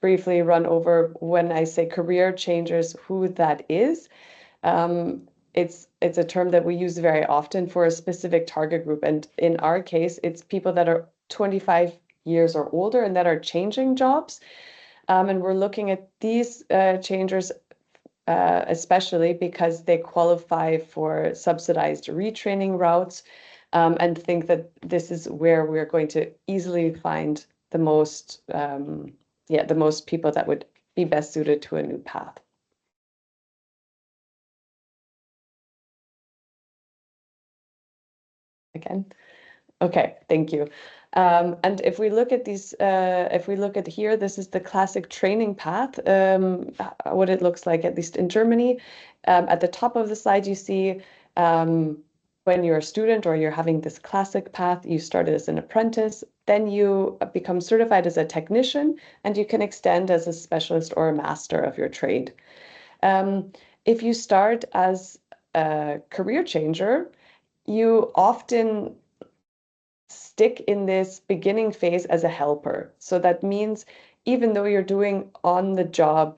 briefly run over, when I say career changers, who that is. It's a term that we use very often for a specific target group. And in our case, it's people that are 25 years or older and that are changing jobs. And we're looking at these changers especially because they qualify for subsidized retraining routes, and think that this is where we're going to easily find the most people that would be best suited to a new path. Again. Okay, thank you. And if we look at these, if we look at here, this is the classic training path, what it looks like, at least in Germany. At the top of the slide, you see when you're a student or you're having this classic path, you started as an apprentice, then you become certified as a technician, and you can extend as a specialist or a master of your trade. If you start as a career changer, you often stick in this beginning phase as a helper. So that means even though you're doing on-the-job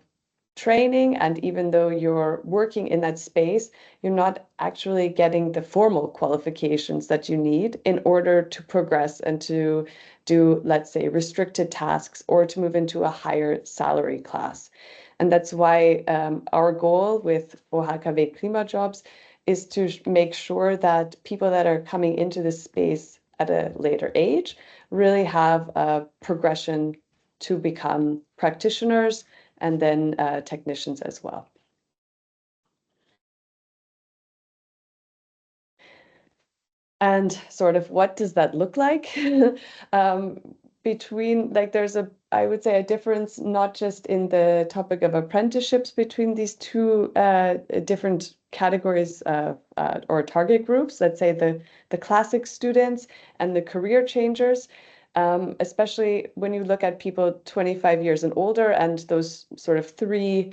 training and even though you're working in that space, you're not actually getting the formal qualifications that you need in order to progress and to do, let's say, restricted tasks or to move into a higher salary class. And that's why our goal with OHKW Klimajobs is to make sure that people that are coming into this space at a later age really have a progression to become practitioners and then technicians as well. And sort of what does that look like? Between, like, there's a, I would say, a difference not just in the topic of apprenticeships between these two different categories or target groups, let's say the classic students and the career changers, especially when you look at people 25 years and older and those sort of three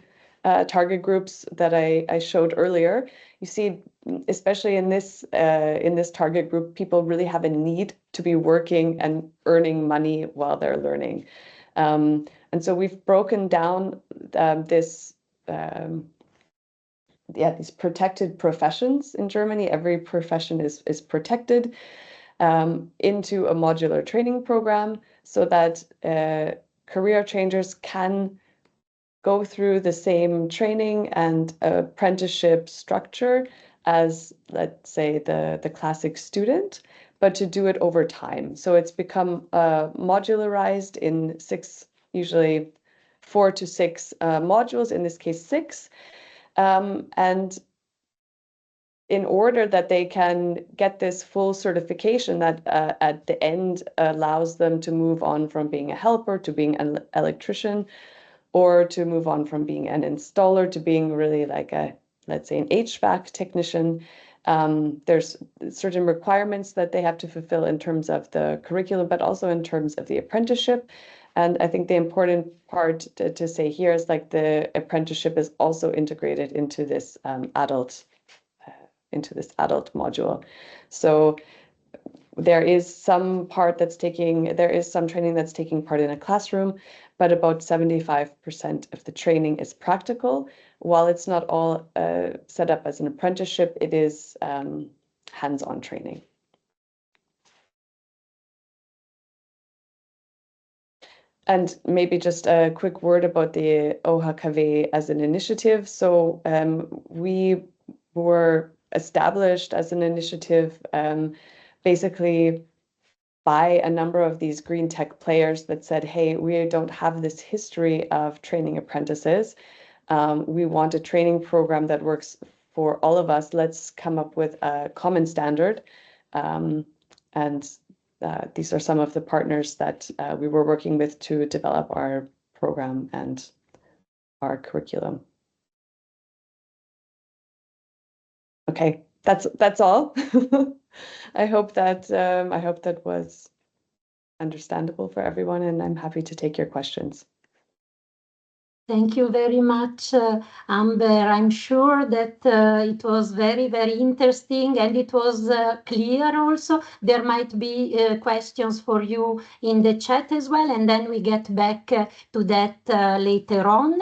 target groups that I showed earlier. You see, especially in this target group, people really have a need to be working and earning money while they're learning. And so we've broken down these protected professions in Germany. Every profession is protected into a modular training program so that career changers can go through the same training and apprenticeship structure as, let's say, the classic student, but to do it over time. So it's become modularized in usually 4 to 6 modules, in this case 6. And in order that they can get this full certification that at the end allows them to move on from being a helper to being an electrician, or to move on from being an installer to being really like a, let's say, an HVAC technician. There's certain requirements that they have to fulfill in terms of the curriculum, but also in terms of the apprenticeship. And I think the important part to say here is like the apprenticeship is also integrated into this adult module. So there is some training that's taking part in a classroom, but about 75% of the training is practical. While it's not all set up as an apprenticeship, it is hands-on training. And maybe just a quick word about the OHKW as an initiative. So we were established as an initiative basically by a number of these green tech players that said, hey, we don't have this history of training apprentices. We want a training program that works for all of us. Let's come up with a common standard. These are some of the partners that we were working with to develop our program and our curriculum. Okay, that's all. I hope that was understandable for everyone, and I'm happy to take your questions. Thank you very much, Amber. I'm sure that it was very, very interesting, and it was clear also. There might be questions for you in the chat as well, and then we get back to that later on.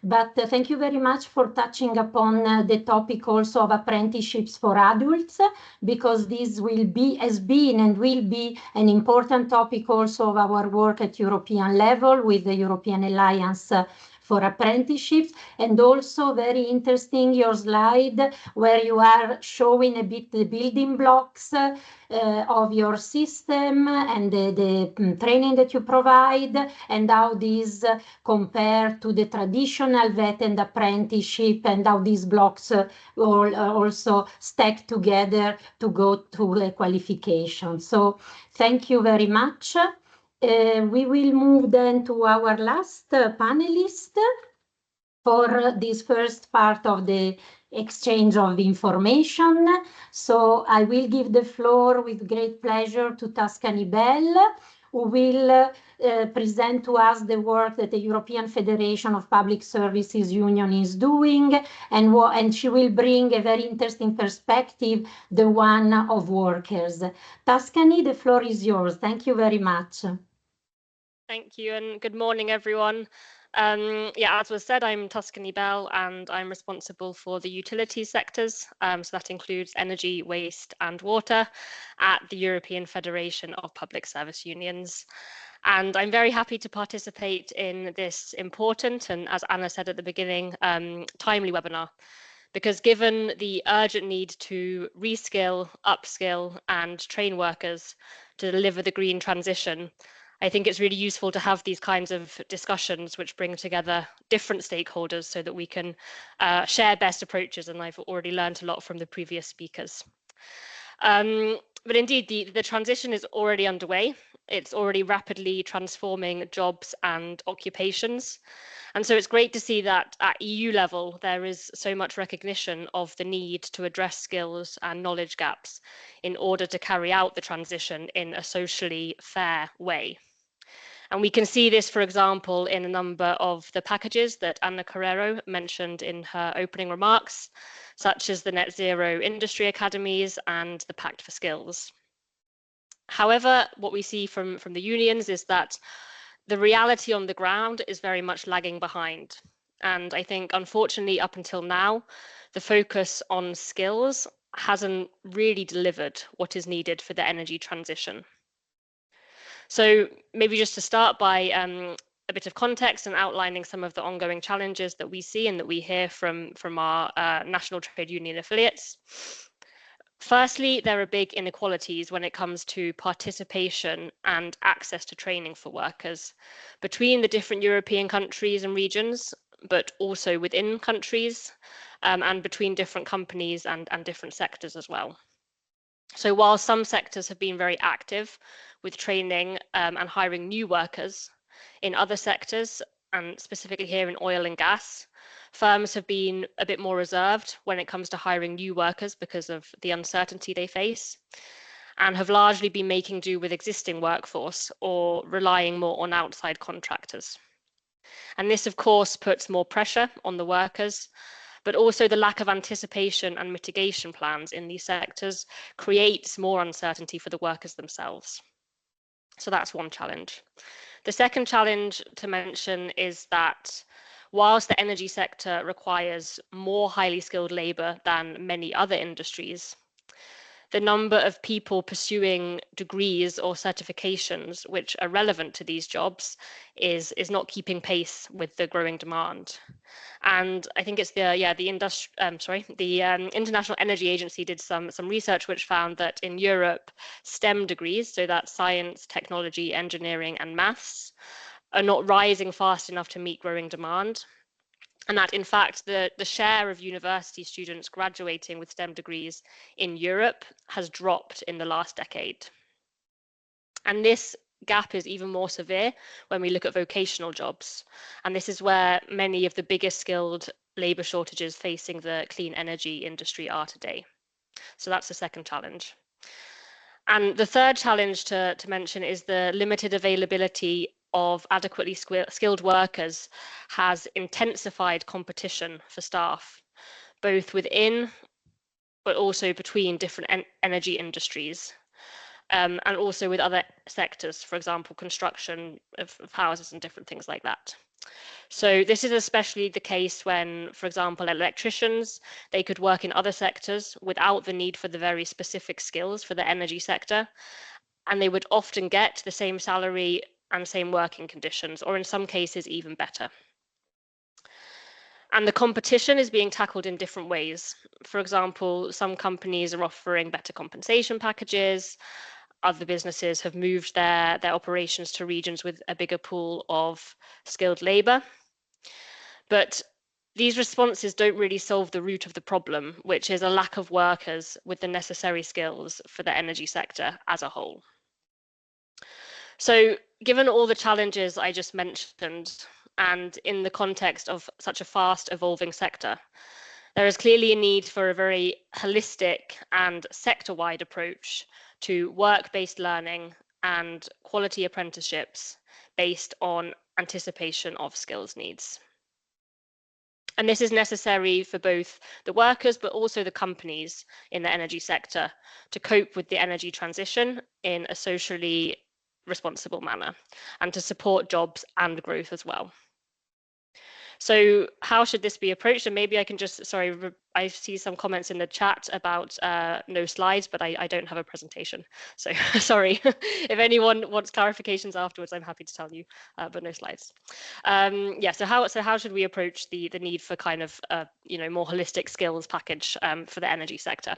But thank you very much for touching upon the topic also of apprenticeships for adults, because this has been and will be an important topic also of our work at European level with the European Alliance for apprenticeships. And also very interesting your slide where you are showing a bit the building blocks of your system and the training that you provide, and how these compare to the traditional vet and apprenticeship, and how these blocks also stack together to go to a qualification. So thank you very much. We will move then to our last panelist for this first part of the exchange of information. So I will give the floor with great pleasure to Tuscany Bell, who will present to us the work that the European Federation of Public Services Union is doing, and she will bring a very interesting perspective, the one of workers. Tuscany, the floor is yours. Thank you very much. Thank you, and good morning, everyone. Yeah, as was said, I'm Tuscany Bell, and I'm responsible for the utilities sectors. So that includes energy, waste, and water at the European Federation of Public Service Unions. And I'm very happy to participate in this important, and as Anna said at the beginning, timely webinar, because given the urgent need to reskill, upskill, and train workers to deliver the green transition, I think it's really useful to have these kinds of discussions which bring together different stakeholders so that we can share best approaches, and I've already learned a lot from the previous speakers. But indeed, the transition is already underway. It's already rapidly transforming jobs and occupations. And so it's great to see that at EU level, there is so much recognition of the need to address skills and knowledge gaps in order to carry out the transition in a socially fair way. And we can see this, for example, in a number of the packages that Anna Carrero mentioned in her opening remarks, such as the Net Zero Industry Academies and the Pact for Skills. However, what we see from the unions is that the reality on the ground is very much lagging behind. And I think, unfortunately, up until now, the focus on skills hasn't really delivered what is needed for the energy transition. So maybe just to start by a bit of context and outlining some of the ongoing challenges that we see and that we hear from our national trade union affiliates. Firstly, there are big inequalities when it comes to participation and access to training for workers between the different European countries and regions, but also within countries and between different companies and different sectors as well. So while some sectors have been very active with training and hiring new workers, in other sectors, and specifically here in oil and gas, firms have been a bit more reserved when it comes to hiring new workers because of the uncertainty they face, and have largely been making do with existing workforce or relying more on outside contractors. And this, of course, puts more pressure on the workers, but also the lack of anticipation and mitigation plans in these sectors creates more uncertainty for the workers themselves. So that's one challenge. The second challenge to mention is that whilst the energy sector requires more highly skilled labour than many other industries, the number of people pursuing degrees or certifications which are relevant to these jobs is not keeping pace with the growing demand. And I think it's the International Energy Agency did some research which found that in Europe, STEM degrees, so that's science, technology, engineering, and maths, are not rising fast enough to meet growing demand. And that, in fact, the share of university students graduating with STEM degrees in Europe has dropped in the last decade. And this gap is even more severe when we look at vocational jobs. And this is where many of the biggest skilled labour shortages facing the clean energy industry are today. So that's the second challenge. And the third challenge to mention is the limited availability of adequately skilled workers has intensified competition for staff, both within but also between different energy industries. And also with other sectors, for example, construction of houses and different things like that. So this is especially the case when, for example, electricians, they could work in other sectors without the need for the very specific skills for the energy sector, and they would often get the same salary and same working conditions, or in some cases even better. And the competition is being tackled in different ways. For example, some companies are offering better compensation packages. Other businesses have moved their operations to regions with a bigger pool of skilled labor. But these responses don't really solve the root of the problem, which is a lack of workers with the necessary skills for the energy sector as a whole. So, given all the challenges I just mentioned, and in the context of such a fast evolving sector, there is clearly a need for a very holistic and sector-wide approach to work-based learning and quality apprenticeships based on anticipation of skills needs. And this is necessary for both the workers, but also the companies in the energy sector to cope with the energy transition in a socially responsible manner and to support jobs and growth as well. So how should this be approached? And maybe I can just, sorry, I see some comments in the chat about no slides, but I don't have a presentation. So sorry, if anyone wants clarifications afterwards, I'm happy to tell you, but no slides. Yeah, so how should we approach the need for kind of, more holistic skills package for the energy sector?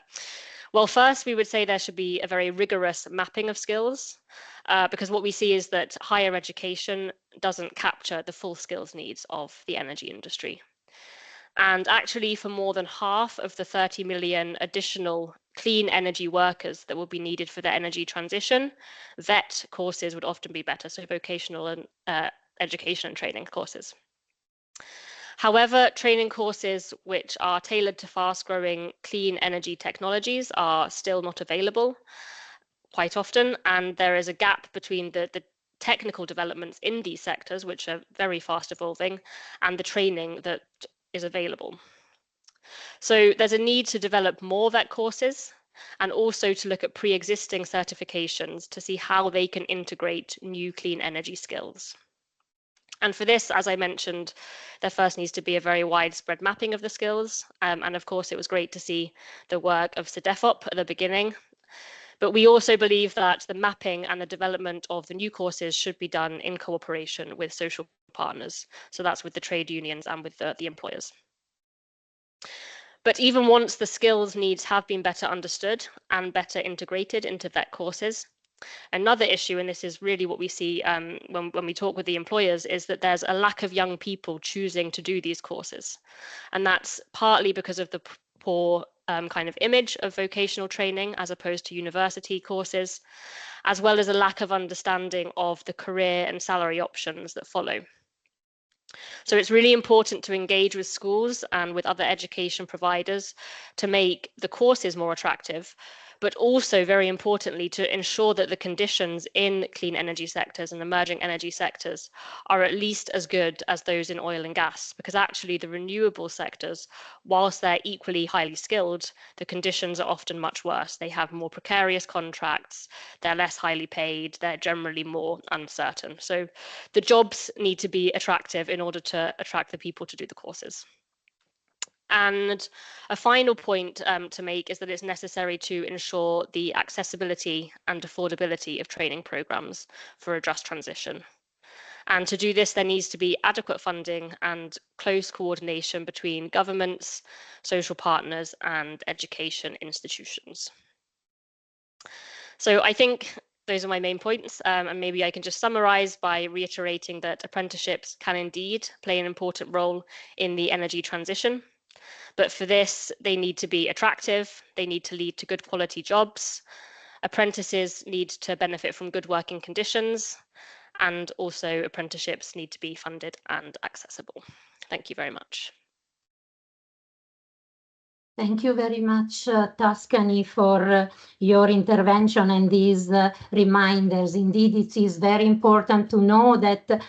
Well, first, we would say there should be a very rigorous mapping of skills, because what we see is that higher education doesn't capture the full skills needs of the energy industry. And actually, for more than half of the 30 million additional clean energy workers that will be needed for the energy transition, VET courses would often be better, so vocational and education and training courses. However, training courses which are tailored to fast-growing clean energy technologies are still not available quite often, and there is a gap between the technical developments in these sectors, which are very fast evolving, and the training that is available. So there's a need to develop more VET courses and also to look at pre-existing certifications to see how they can integrate new clean energy skills. And for this, as I mentioned, there first needs to be a very widespread mapping of the skills. And of course, it was great to see the work of CEDEFOP at the beginning. But we also believe that the mapping and the development of the new courses should be done in cooperation with social partners. So that's with the trade unions and with the employers. But even once the skills needs have been better understood and better integrated into VET courses, another issue, and this is really what we see when we talk with the employers, is that there's a lack of young people choosing to do these courses. And that's partly because of the poor kind of image of vocational training as opposed to university courses, as well as a lack of understanding of the career and salary options that follow. So it's really important to engage with schools and with other education providers to make the courses more attractive, but also very importantly to ensure that the conditions in clean energy sectors and emerging energy sectors are at least as good as those in oil and gas, because actually the renewable sectors, whilst they're equally highly skilled, the conditions are often much worse. They have more precarious contracts, they're less highly paid, they're generally more uncertain. So the jobs need to be attractive in order to attract the people to do the courses. And a final point to make is that it's necessary to ensure the accessibility and affordability of training programs for a just transition. And to do this, there needs to be adequate funding and close coordination between governments, social partners, and education institutions. So I think those are my main points, and maybe I can just summarize by reiterating that apprenticeships can indeed play an important role in the energy transition. But for this, they need to be attractive, they need to lead to good quality jobs, apprentices need to benefit from good working conditions, and also apprenticeships need to be funded and accessible. Thank you very much. Thank you very much, Tuscany, for your intervention and these reminders. Indeed, it is very important to know that,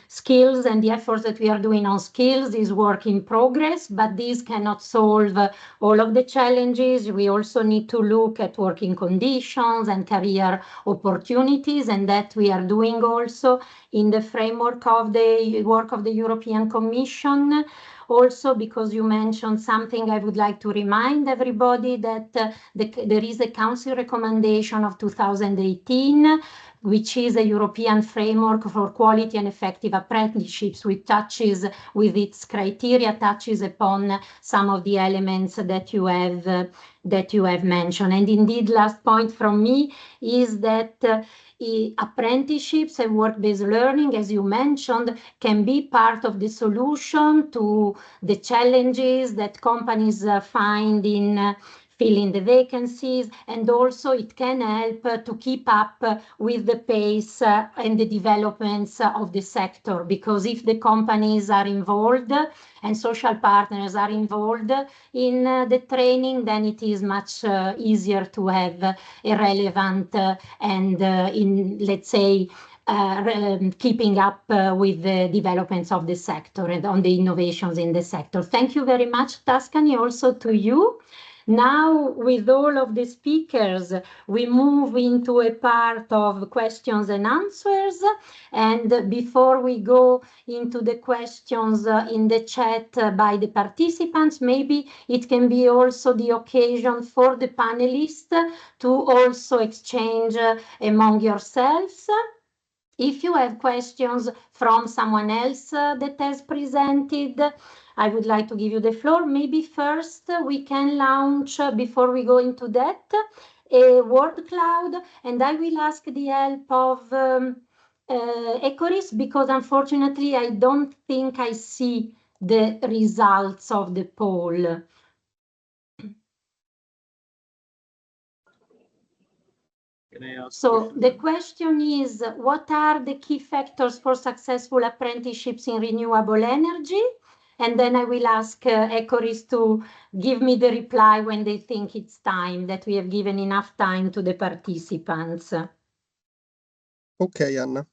skills and the efforts that we are doing on skills is work in progress, but these cannot solve all of the challenges. We also need to look at working conditions and career opportunities, and that we are doing also in the framework of the work of the European Commission. Also, because you mentioned something, I would like to remind everybody that there is a Council recommendation of 2018, which is a European framework for quality and effective apprenticeships, which touches with its criteria, touches upon some of the elements that you have mentioned. And indeed, last point from me is that apprenticeships and work-based learning, as you mentioned, can be part of the solution to the challenges that companies find in filling the vacancies, and also it can help to keep up with the pace and the developments of the sector, because if the companies are involved and social partners are involved in the training, then it is much easier to have a relevant and in, let's say, keeping up with the developments of the sector and on the innovations in the sector. Thank you very much, Tuscany, also to you. Now, with all of the speakers, we move into a part of questions and answers. And before we go into the questions in the chat by the participants, maybe it can be also the occasion for the panelists to also exchange among yourselves. If you have questions from someone else that has presented, I would like to give you the floor. Maybe first we can launch, before we go into that, a word cloud, and I will ask the help of Ecoris, because unfortunately I don't think I see the results of the poll. So the question is, what are the key factors for successful apprenticeships in renewable energy? And then I will ask Ecoris to give me the reply when they think it's time, that we have given enough time to the participants. Okay, Anna.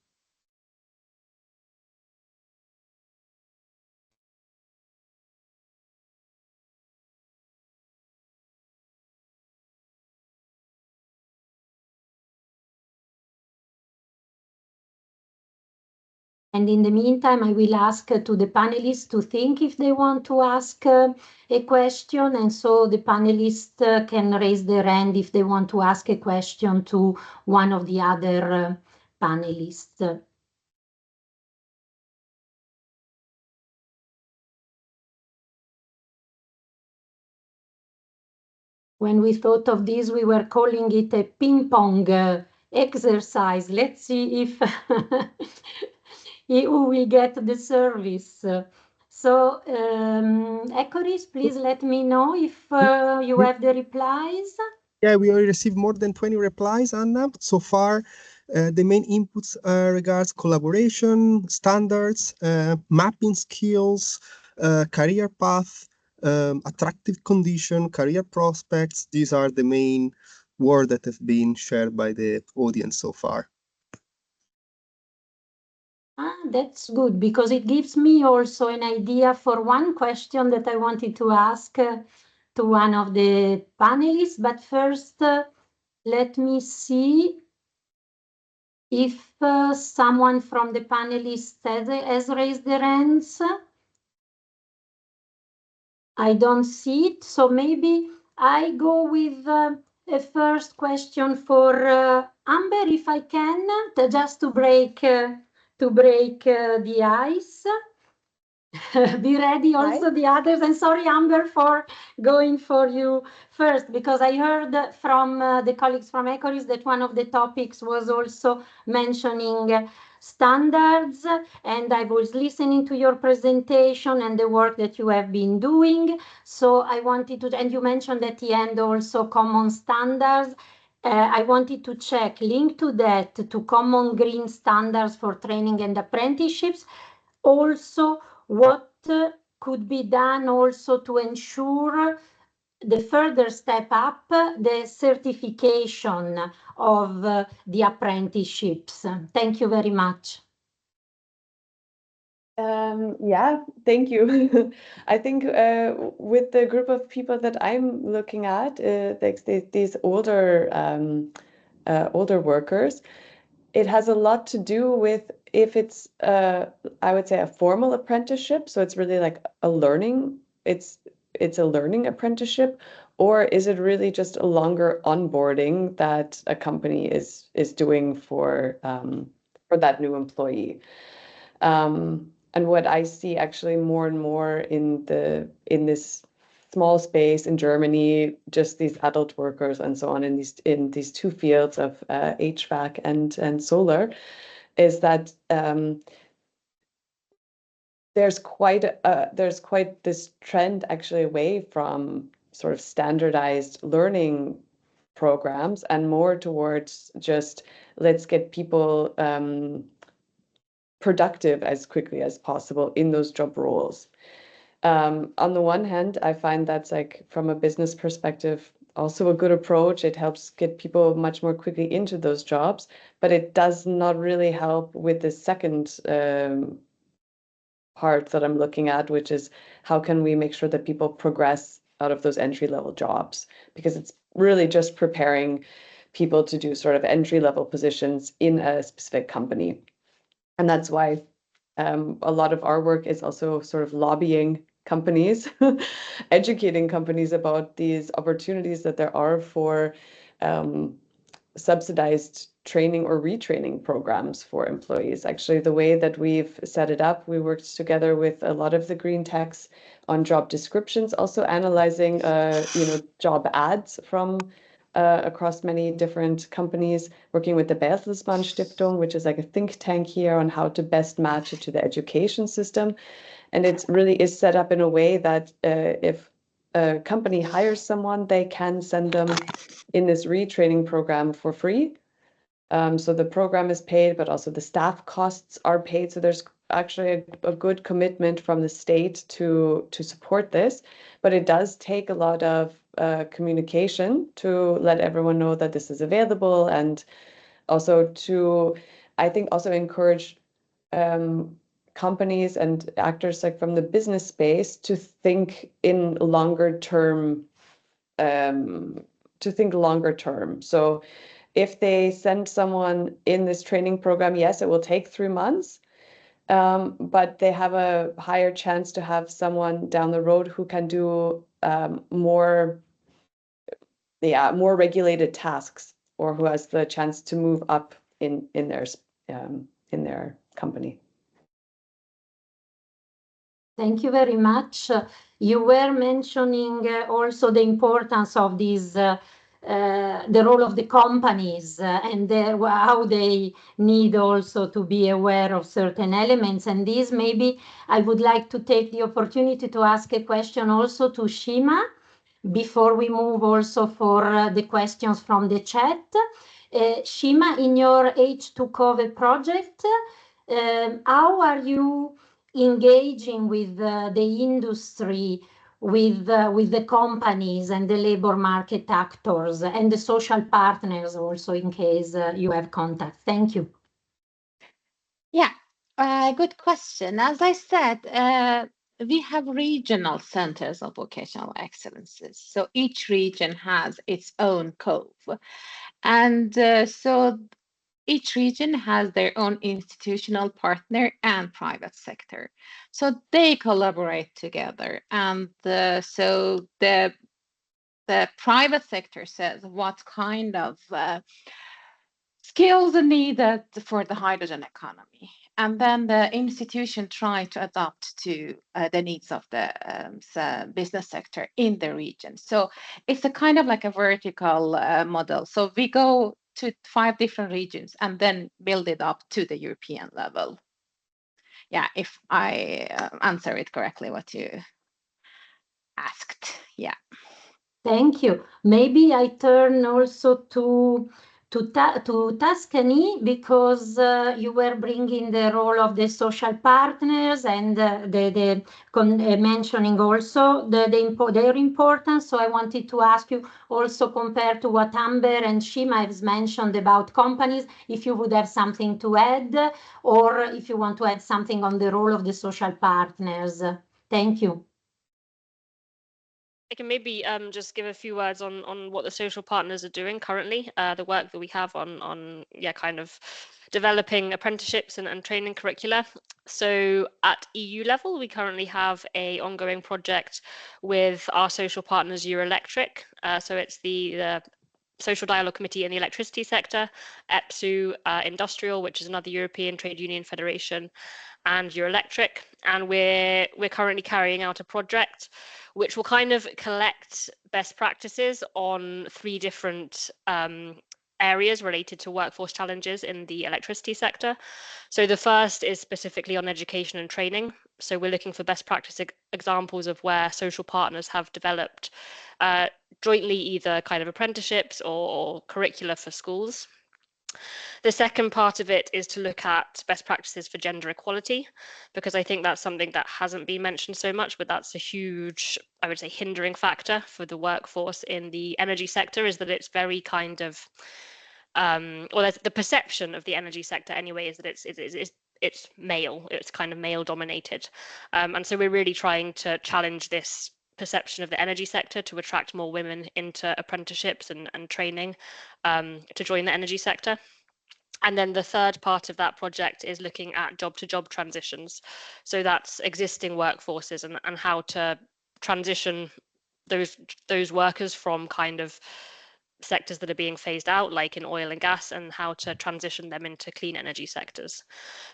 And in the meantime, I will ask to the panelists to think if they want to ask a question. And so the panelists can raise their hand if they want to ask a question to one of the other panelists. When we thought of this, we were calling it a ping pong exercise. Let's see if who will get the service. So, Ecoris, please let me know if you have the replies. Yeah, we already received more than 20 replies, Anna. So far, the main inputs regards collaboration, standards, mapping skills, career path, attractive condition, career prospects. These are the main words that have been shared by the audience so far. That's good, because it gives me also an idea for one question that I wanted to ask to one of the panelists. But first, let me see if someone from the panelists has raised their hands. I don't see it, so maybe I go with a first question for Amber, if I can, just to break the ice. Be ready also, the others. And sorry, Amber, for going for you first, because I heard from the colleagues from Ecoris that one of the topics was also mentioning standards, and I was listening to your presentation and the work that you have been doing. So I wanted to, and you mentioned at the end also common standards. I wanted to check, link to that, to common green standards for training and apprenticeships. Also, what could be done also to ensure the further step up, the certification of the apprenticeships? Thank you very much. Yeah, thank you. I think with the group of people that I'm looking at, these older workers, it has a lot to do with if it's I would say a formal apprenticeship, so it's really like a learning, it's a learning apprenticeship, or is it really just a longer onboarding that a company is doing for that new employee? And what I see actually more and more in this small space in Germany, just these adult workers and so on in these two fields of HVAC and solar, is that there's quite this trend actually away from sort of standardized learning programs and more towards just let's get people productive as quickly as possible in those job roles. On the one hand, I find that's like from a business perspective also a good approach. It helps get people much more quickly into those jobs, but it does not really help with the second part that I'm looking at, which is how can we make sure that people progress out of those entry-level jobs? Because it's really just preparing people to do sort of entry-level positions in a specific company. And that's why a lot of our work is also sort of lobbying companies, educating companies about these opportunities that there are for subsidized training or retraining programs for employees. Actually, the way that we've set it up, we worked together with a lot of the green techs on job descriptions, also analyzing job ads from across many different companies, working with the Bertelsmann Stiftung, which is like a think tank here on how to best match it to the education system. And it really is set up in a way that if a company hires someone, they can send them in this retraining program for free. So the program is paid, but also the staff costs are paid. So there's actually a good commitment from the state to support this, but it does take a lot of communication to let everyone know that this is available, and also to, I think, also encourage companies and actors like from the business space to think in longer term. So if they send someone in this training program, yes, it will take 3 months, but they have a higher chance to have someone down the road who can do more regulated tasks, or who has the chance to move up in their company. Thank you very much. You were mentioning also the importance of these, the role of the companies and how they need also to be aware of certain elements. And these, maybe I would like to take the opportunity to ask a question also to Shima before we move also for the questions from the chat. Shima, in your H2COVID project, how are you engaging with the industry, with the companies and the labor market actors and the social partners also, in case you have contact? Thank you. Yeah, good question. As I said, we have regional centers of vocational excellences. So each region has its own cove. And so each region has their own institutional partner and private sector. So they collaborate together. And so the private sector says what kind of skills are needed for the hydrogen economy. And then the institution try to adapt to the needs of the business sector in the region. So it's a kind of like a vertical model. So we go to 5 different regions and then build it up to the European level. Yeah, if I answer it correctly, what you asked. Yeah. Thank you. Maybe I turn also to Tuscany, because you were bringing the role of the social partners and mentioning also their importance. So I wanted to ask you also, compared to what Amber and Shima has mentioned about companies, if you would have something to add, or if you want to add something on the role of the social partners. Thank you. I can maybe just give a few words on what the social partners are doing currently, the work that we have on kind of developing apprenticeships and training curricula. So at EU level, we currently have a ongoing project with our social partners Eurelectric. So it's the Social Dialogue Committee in the electricity sector, EPSU Industrial, which is another European Trade Union Federation, and Eurelectric. And we're currently carrying out a project which will kind of collect best practices on 3 different areas related to workforce challenges in the electricity sector. So the first is specifically on education and training. So we're looking for best practice examples of where social partners have developed jointly either kind of apprenticeships or curricula for schools. The second part of it is to look at best practices for gender equality, because I think that's something that hasn't been mentioned so much, but that's a huge, I would say, hindering factor for the workforce in the energy sector, is that it's very kind of, or the perception of the energy sector anyway is that it's male, it's kind of male dominated. And so we're really trying to challenge this perception of the energy sector to attract more women into apprenticeships and training to join the energy sector. And then the third part of that project is looking at job-to-job transitions. So that's existing workforces and how to transition those workers from kind of sectors that are being phased out, like in oil and gas, and how to transition them into clean energy sectors.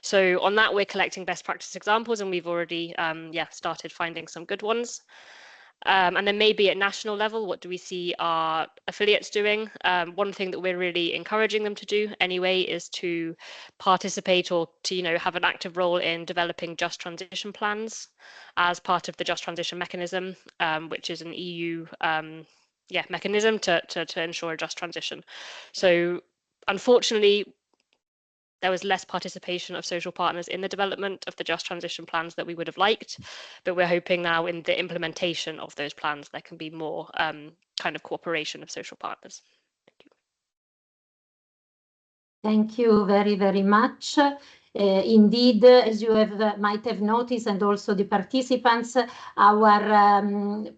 So on that, we're collecting best practice examples, and we've already started finding some good ones. And then maybe at national level, what do we see our affiliates doing? One thing that we're really encouraging them to do anyway is to participate or to have an active role in developing just transition plans as part of the just transition mechanism, which is an EU mechanism to ensure a just transition. So unfortunately, there was less participation of social partners in the development of the just transition plans that we would have liked, but we're hoping now in the implementation of those plans there can be more kind of cooperation of social partners. Thank you. Thank you very, very much. Indeed, as you might have noticed, and also the participants, our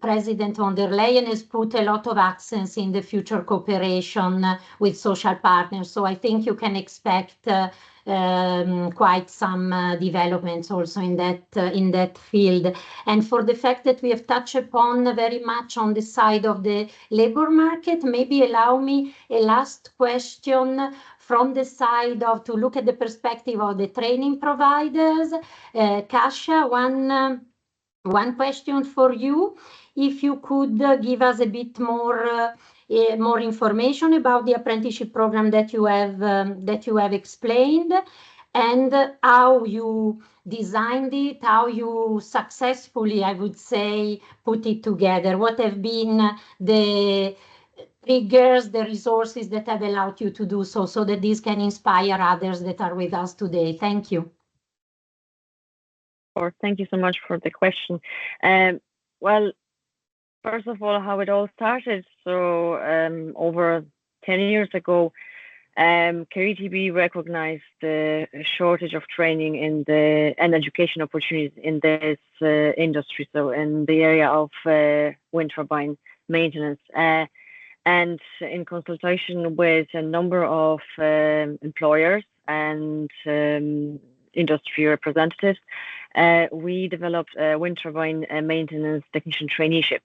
President von der Leyen has put a lot of accents in the future cooperation with social partners. So I think you can expect quite some developments also in that field. And for the fact that we have touched upon very much on the side of the labor market, maybe allow me a last question from the side of to look at the perspective of the training providers. Kasia, one question for you. If you could give us a bit more information about the apprenticeship program that you have explained, and how you designed it, how you successfully, I would say, put it together. What have been the triggers, the resources that have allowed you to do so that this can inspire others that are with us today? Thank you. Or thank you so much for the question. Well, first of all, how it all started. So over 10 years ago, KRTB recognized the shortage of training and education opportunities in this industry, so in the area of wind turbine maintenance. And in consultation with a number of employers and industry representatives, we developed a wind turbine maintenance technician traineeship.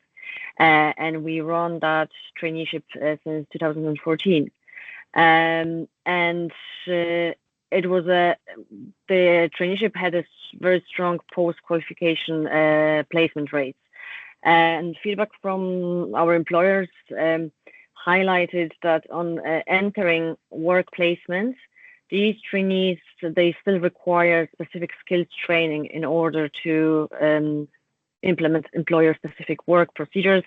And we run that traineeship since 2014. And it was the traineeship had a very strong post-qualification placement rates. And feedback from our employers highlighted that on entering work placements, these trainees, they still require specific skills training in order to implement employer-specific work procedures,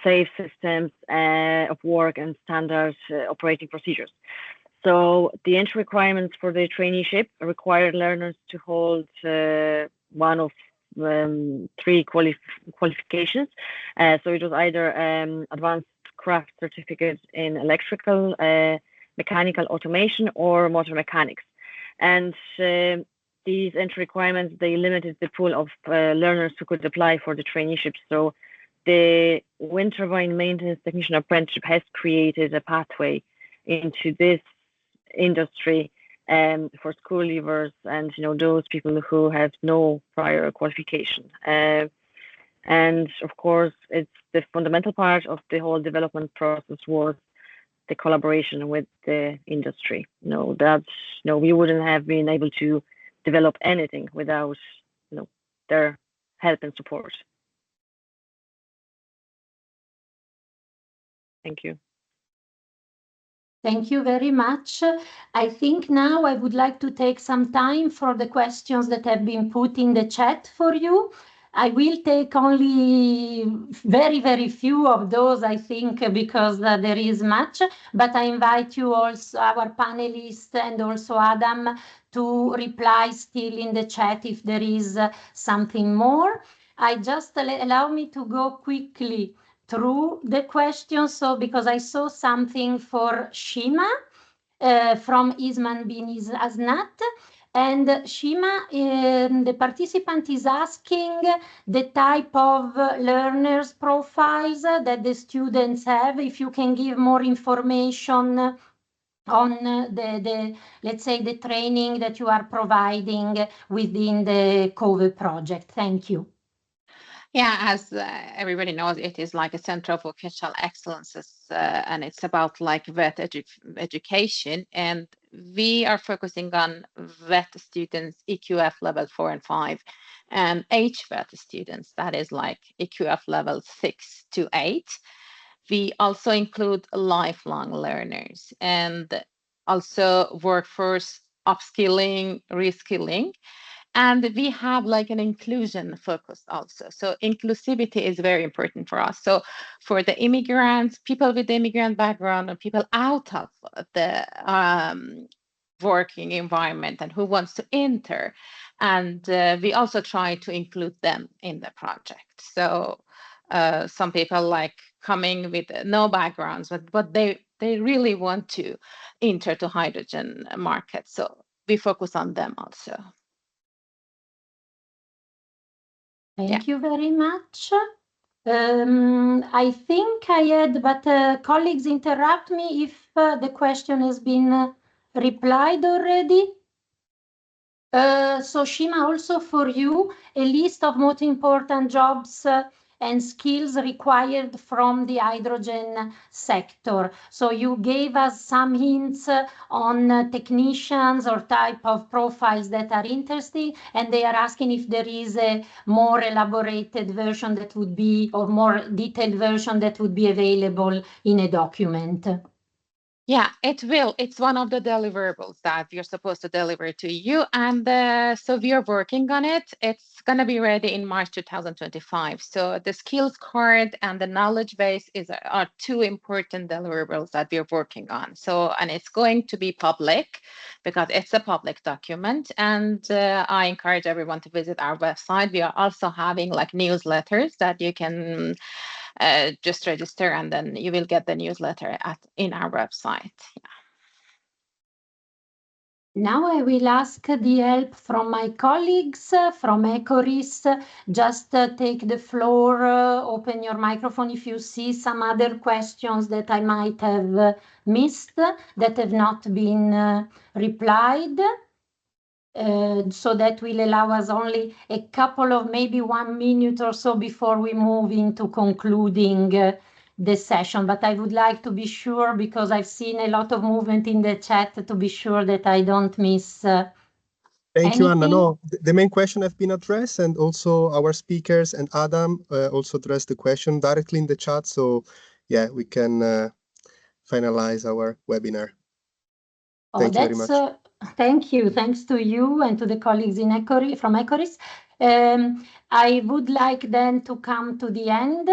safe systems of work, and standard operating procedures. So the entry requirements for the traineeship required learners to hold one of 3 qualifications. So it was either advanced craft certificate in electrical, mechanical automation, or motor mechanics. And these entry requirements, they limited the pool of learners who could apply for the traineeship. So the wind turbine maintenance technician apprenticeship has created a pathway into this industry for school leavers and those people who have no prior qualification. And of course, it's the fundamental part of the whole development process was the collaboration with the industry. We wouldn't have been able to develop anything without their help and support. Thank you. Thank you very much. I think now I would like to take some time for the questions that have been put in the chat for you. I will take only very, very few of those, I think, because there is much, but I invite you also, our panelists and also Adam, to reply still in the chat if there is something more. I just allow me to go quickly through the questions. So because I saw something for Shima from Isman bin Aznat. And Shima, the participant is asking the type of learners profiles that the students have, if you can give more information on the let's say the training that you are providing within the COVE project. Thank you. Yeah, as everybody knows, it is like a center of vocational excellences, and it's about like VET education. And we are focusing on VET students, EQF level 4 and 5, and HVET students, that is like EQF level 6 to 8. We also include lifelong learners and also workforce upskilling, reskilling. And we have like an inclusion focus also. So inclusivity is very important for us. So for the immigrants, people with immigrant background, and people out of the working environment and who wants to enter. And we also try to include them in the project. So some people like coming with no backgrounds, but they really want to enter to hydrogen market. So we focus on them also. Thank you very much. I think I had, but colleagues interrupt me if the question has been replied already. So Shima, also for you, a list of most important jobs and skills required from the hydrogen sector. So you gave us some hints on technicians or type of profiles that are interesting, and they are asking if there is a more elaborated version that would be, or more detailed version that would be available in a document. Yeah, it will. It's one of the deliverables that we're supposed to deliver to you. And so we are working on it. It's going to be ready in March 2025. So the skills card and the knowledge base are two important deliverables that we're working on. So, and it's going to be public because it's a public document. And I encourage everyone to visit our website. We are also having like newsletters that you can just register, and then you will get the newsletter in our website. Yeah. Now I will ask the help from my colleagues from ECORIS. Just take the floor, open your microphone if you see some other questions that I might have missed that have not been replied. So that will allow us only a couple of maybe 1 minute or so before we move into concluding the session. But I would like to be sure, because I've seen a lot of movement in the chat, to be sure that I don't miss Thank you, Anna. No, the main question have been addressed, and also our speakers and Adam also addressed the question directly in the chat. So yeah, we can finalize our webinar. Thank you very much. Thank you. Thanks to you and to the colleagues in from ECORIS. I would like then to come to the end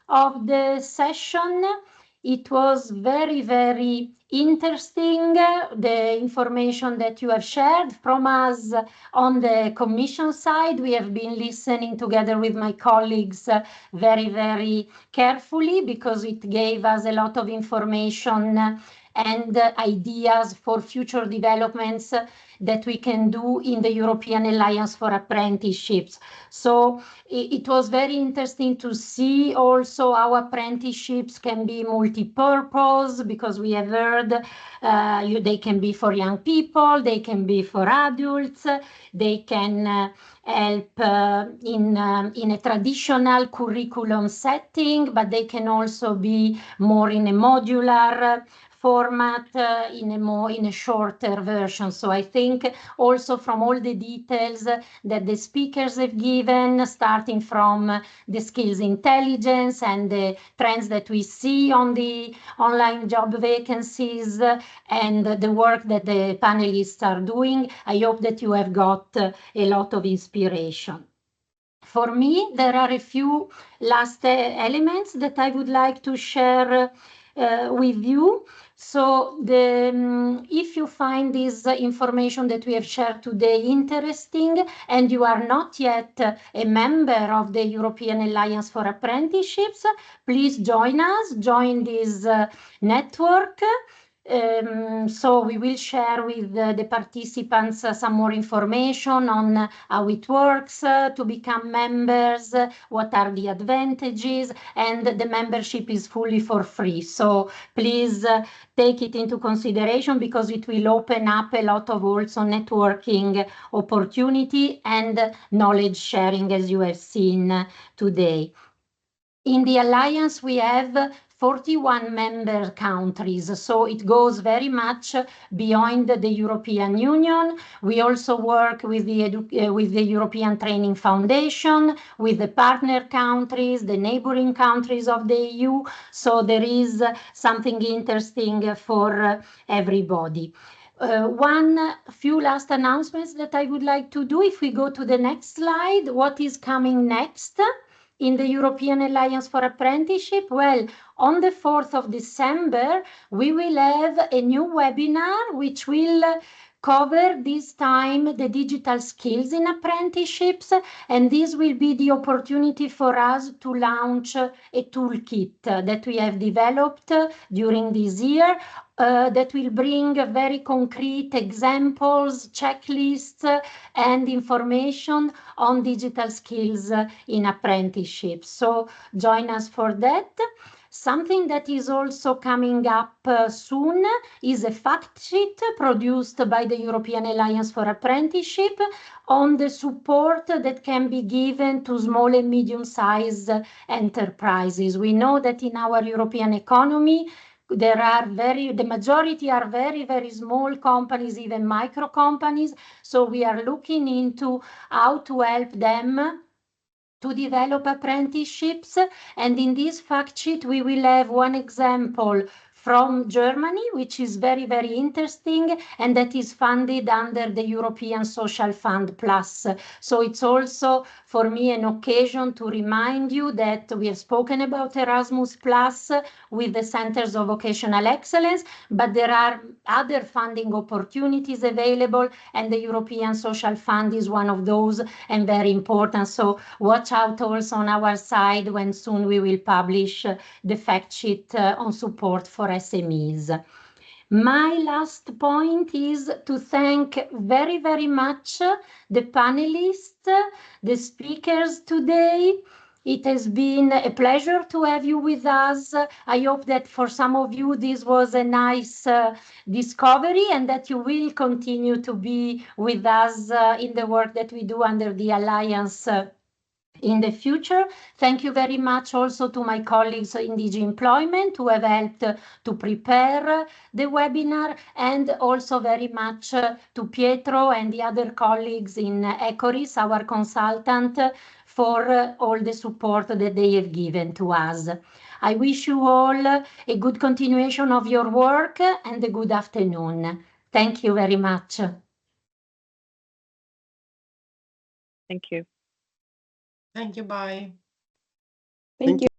of the session. It was very, very interesting, the information that you have shared from us on the Commission side. We have been listening together with my colleagues very, very carefully, because it gave us a lot of information and ideas for future developments that we can do in the European Alliance for Apprenticeships. So it was very interesting to see also how apprenticeships can be multi-purpose, because we have heard they can be for young people, they can be for adults, they can help in a traditional curriculum setting, but they can also be more in a modular format, in a shorter version. So I think also from all the details that the speakers have given, starting from the skills intelligence and the trends that we see on the online job vacancies and the work that the panelists are doing, I hope that you have got a lot of inspiration. For me, there are a few last elements that I would like to share with you. So if you find this information that we have shared today interesting and you are not yet a member of the European Alliance for Apprenticeships, please join us, join this network. So we will share with the participants some more information on how it works to become members, what are the advantages, and the membership is fully for free. So please take it into consideration, because it will open up a lot of also networking opportunity and knowledge sharing, as you have seen today. In the Alliance, we have 41 member countries, so it goes very much beyond the European Union. We also work with the European Training Foundation, with the partner countries, the neighboring countries of the EU, so there is something interesting for everybody. One few last announcements that I would like to do. If we go to the next slide, what is coming next in the European Alliance for Apprenticeship? Well, on the 4th of December, we will have a new webinar which will cover this time the digital skills in apprenticeships, and this will be the opportunity for us to launch a toolkit that we have developed during this year that will bring very concrete examples, checklists, and information on digital skills in apprenticeships. So join us for that. Something that is also coming up soon is a fact sheet produced by the European Alliance for Apprenticeship on the support that can be given to small and medium-sized enterprises. We know that in our European economy, the majority are very, very small companies, even micro companies. So we are looking into how to help them to develop apprenticeships. And in this fact sheet, we will have one example from Germany, which is very, very interesting, and that is funded under the European Social Fund Plus. So it's also for me an occasion to remind you that we have spoken about Erasmus Plus with the Centers of Vocational Excellence, but there are other funding opportunities available, and the European Social Fund is one of those and very important. So watch out also on our side when soon we will publish the fact sheet on support for SMEs. My last point is to thank very, very much the panelists, the speakers today. It has been a pleasure to have you with us. I hope that for some of you this was a nice discovery, and that you will continue to be with us in the work that we do under the Alliance in the future. Thank you very much also to my colleagues in DG Employment who have helped to prepare the webinar, and also very much to Pietro and the other colleagues in Ecoris, our consultant, for all the support that they have given to us. I wish you all a good continuation of your work and a good afternoon. Thank you very much. Thank you. Thank you. Bye. Thank you.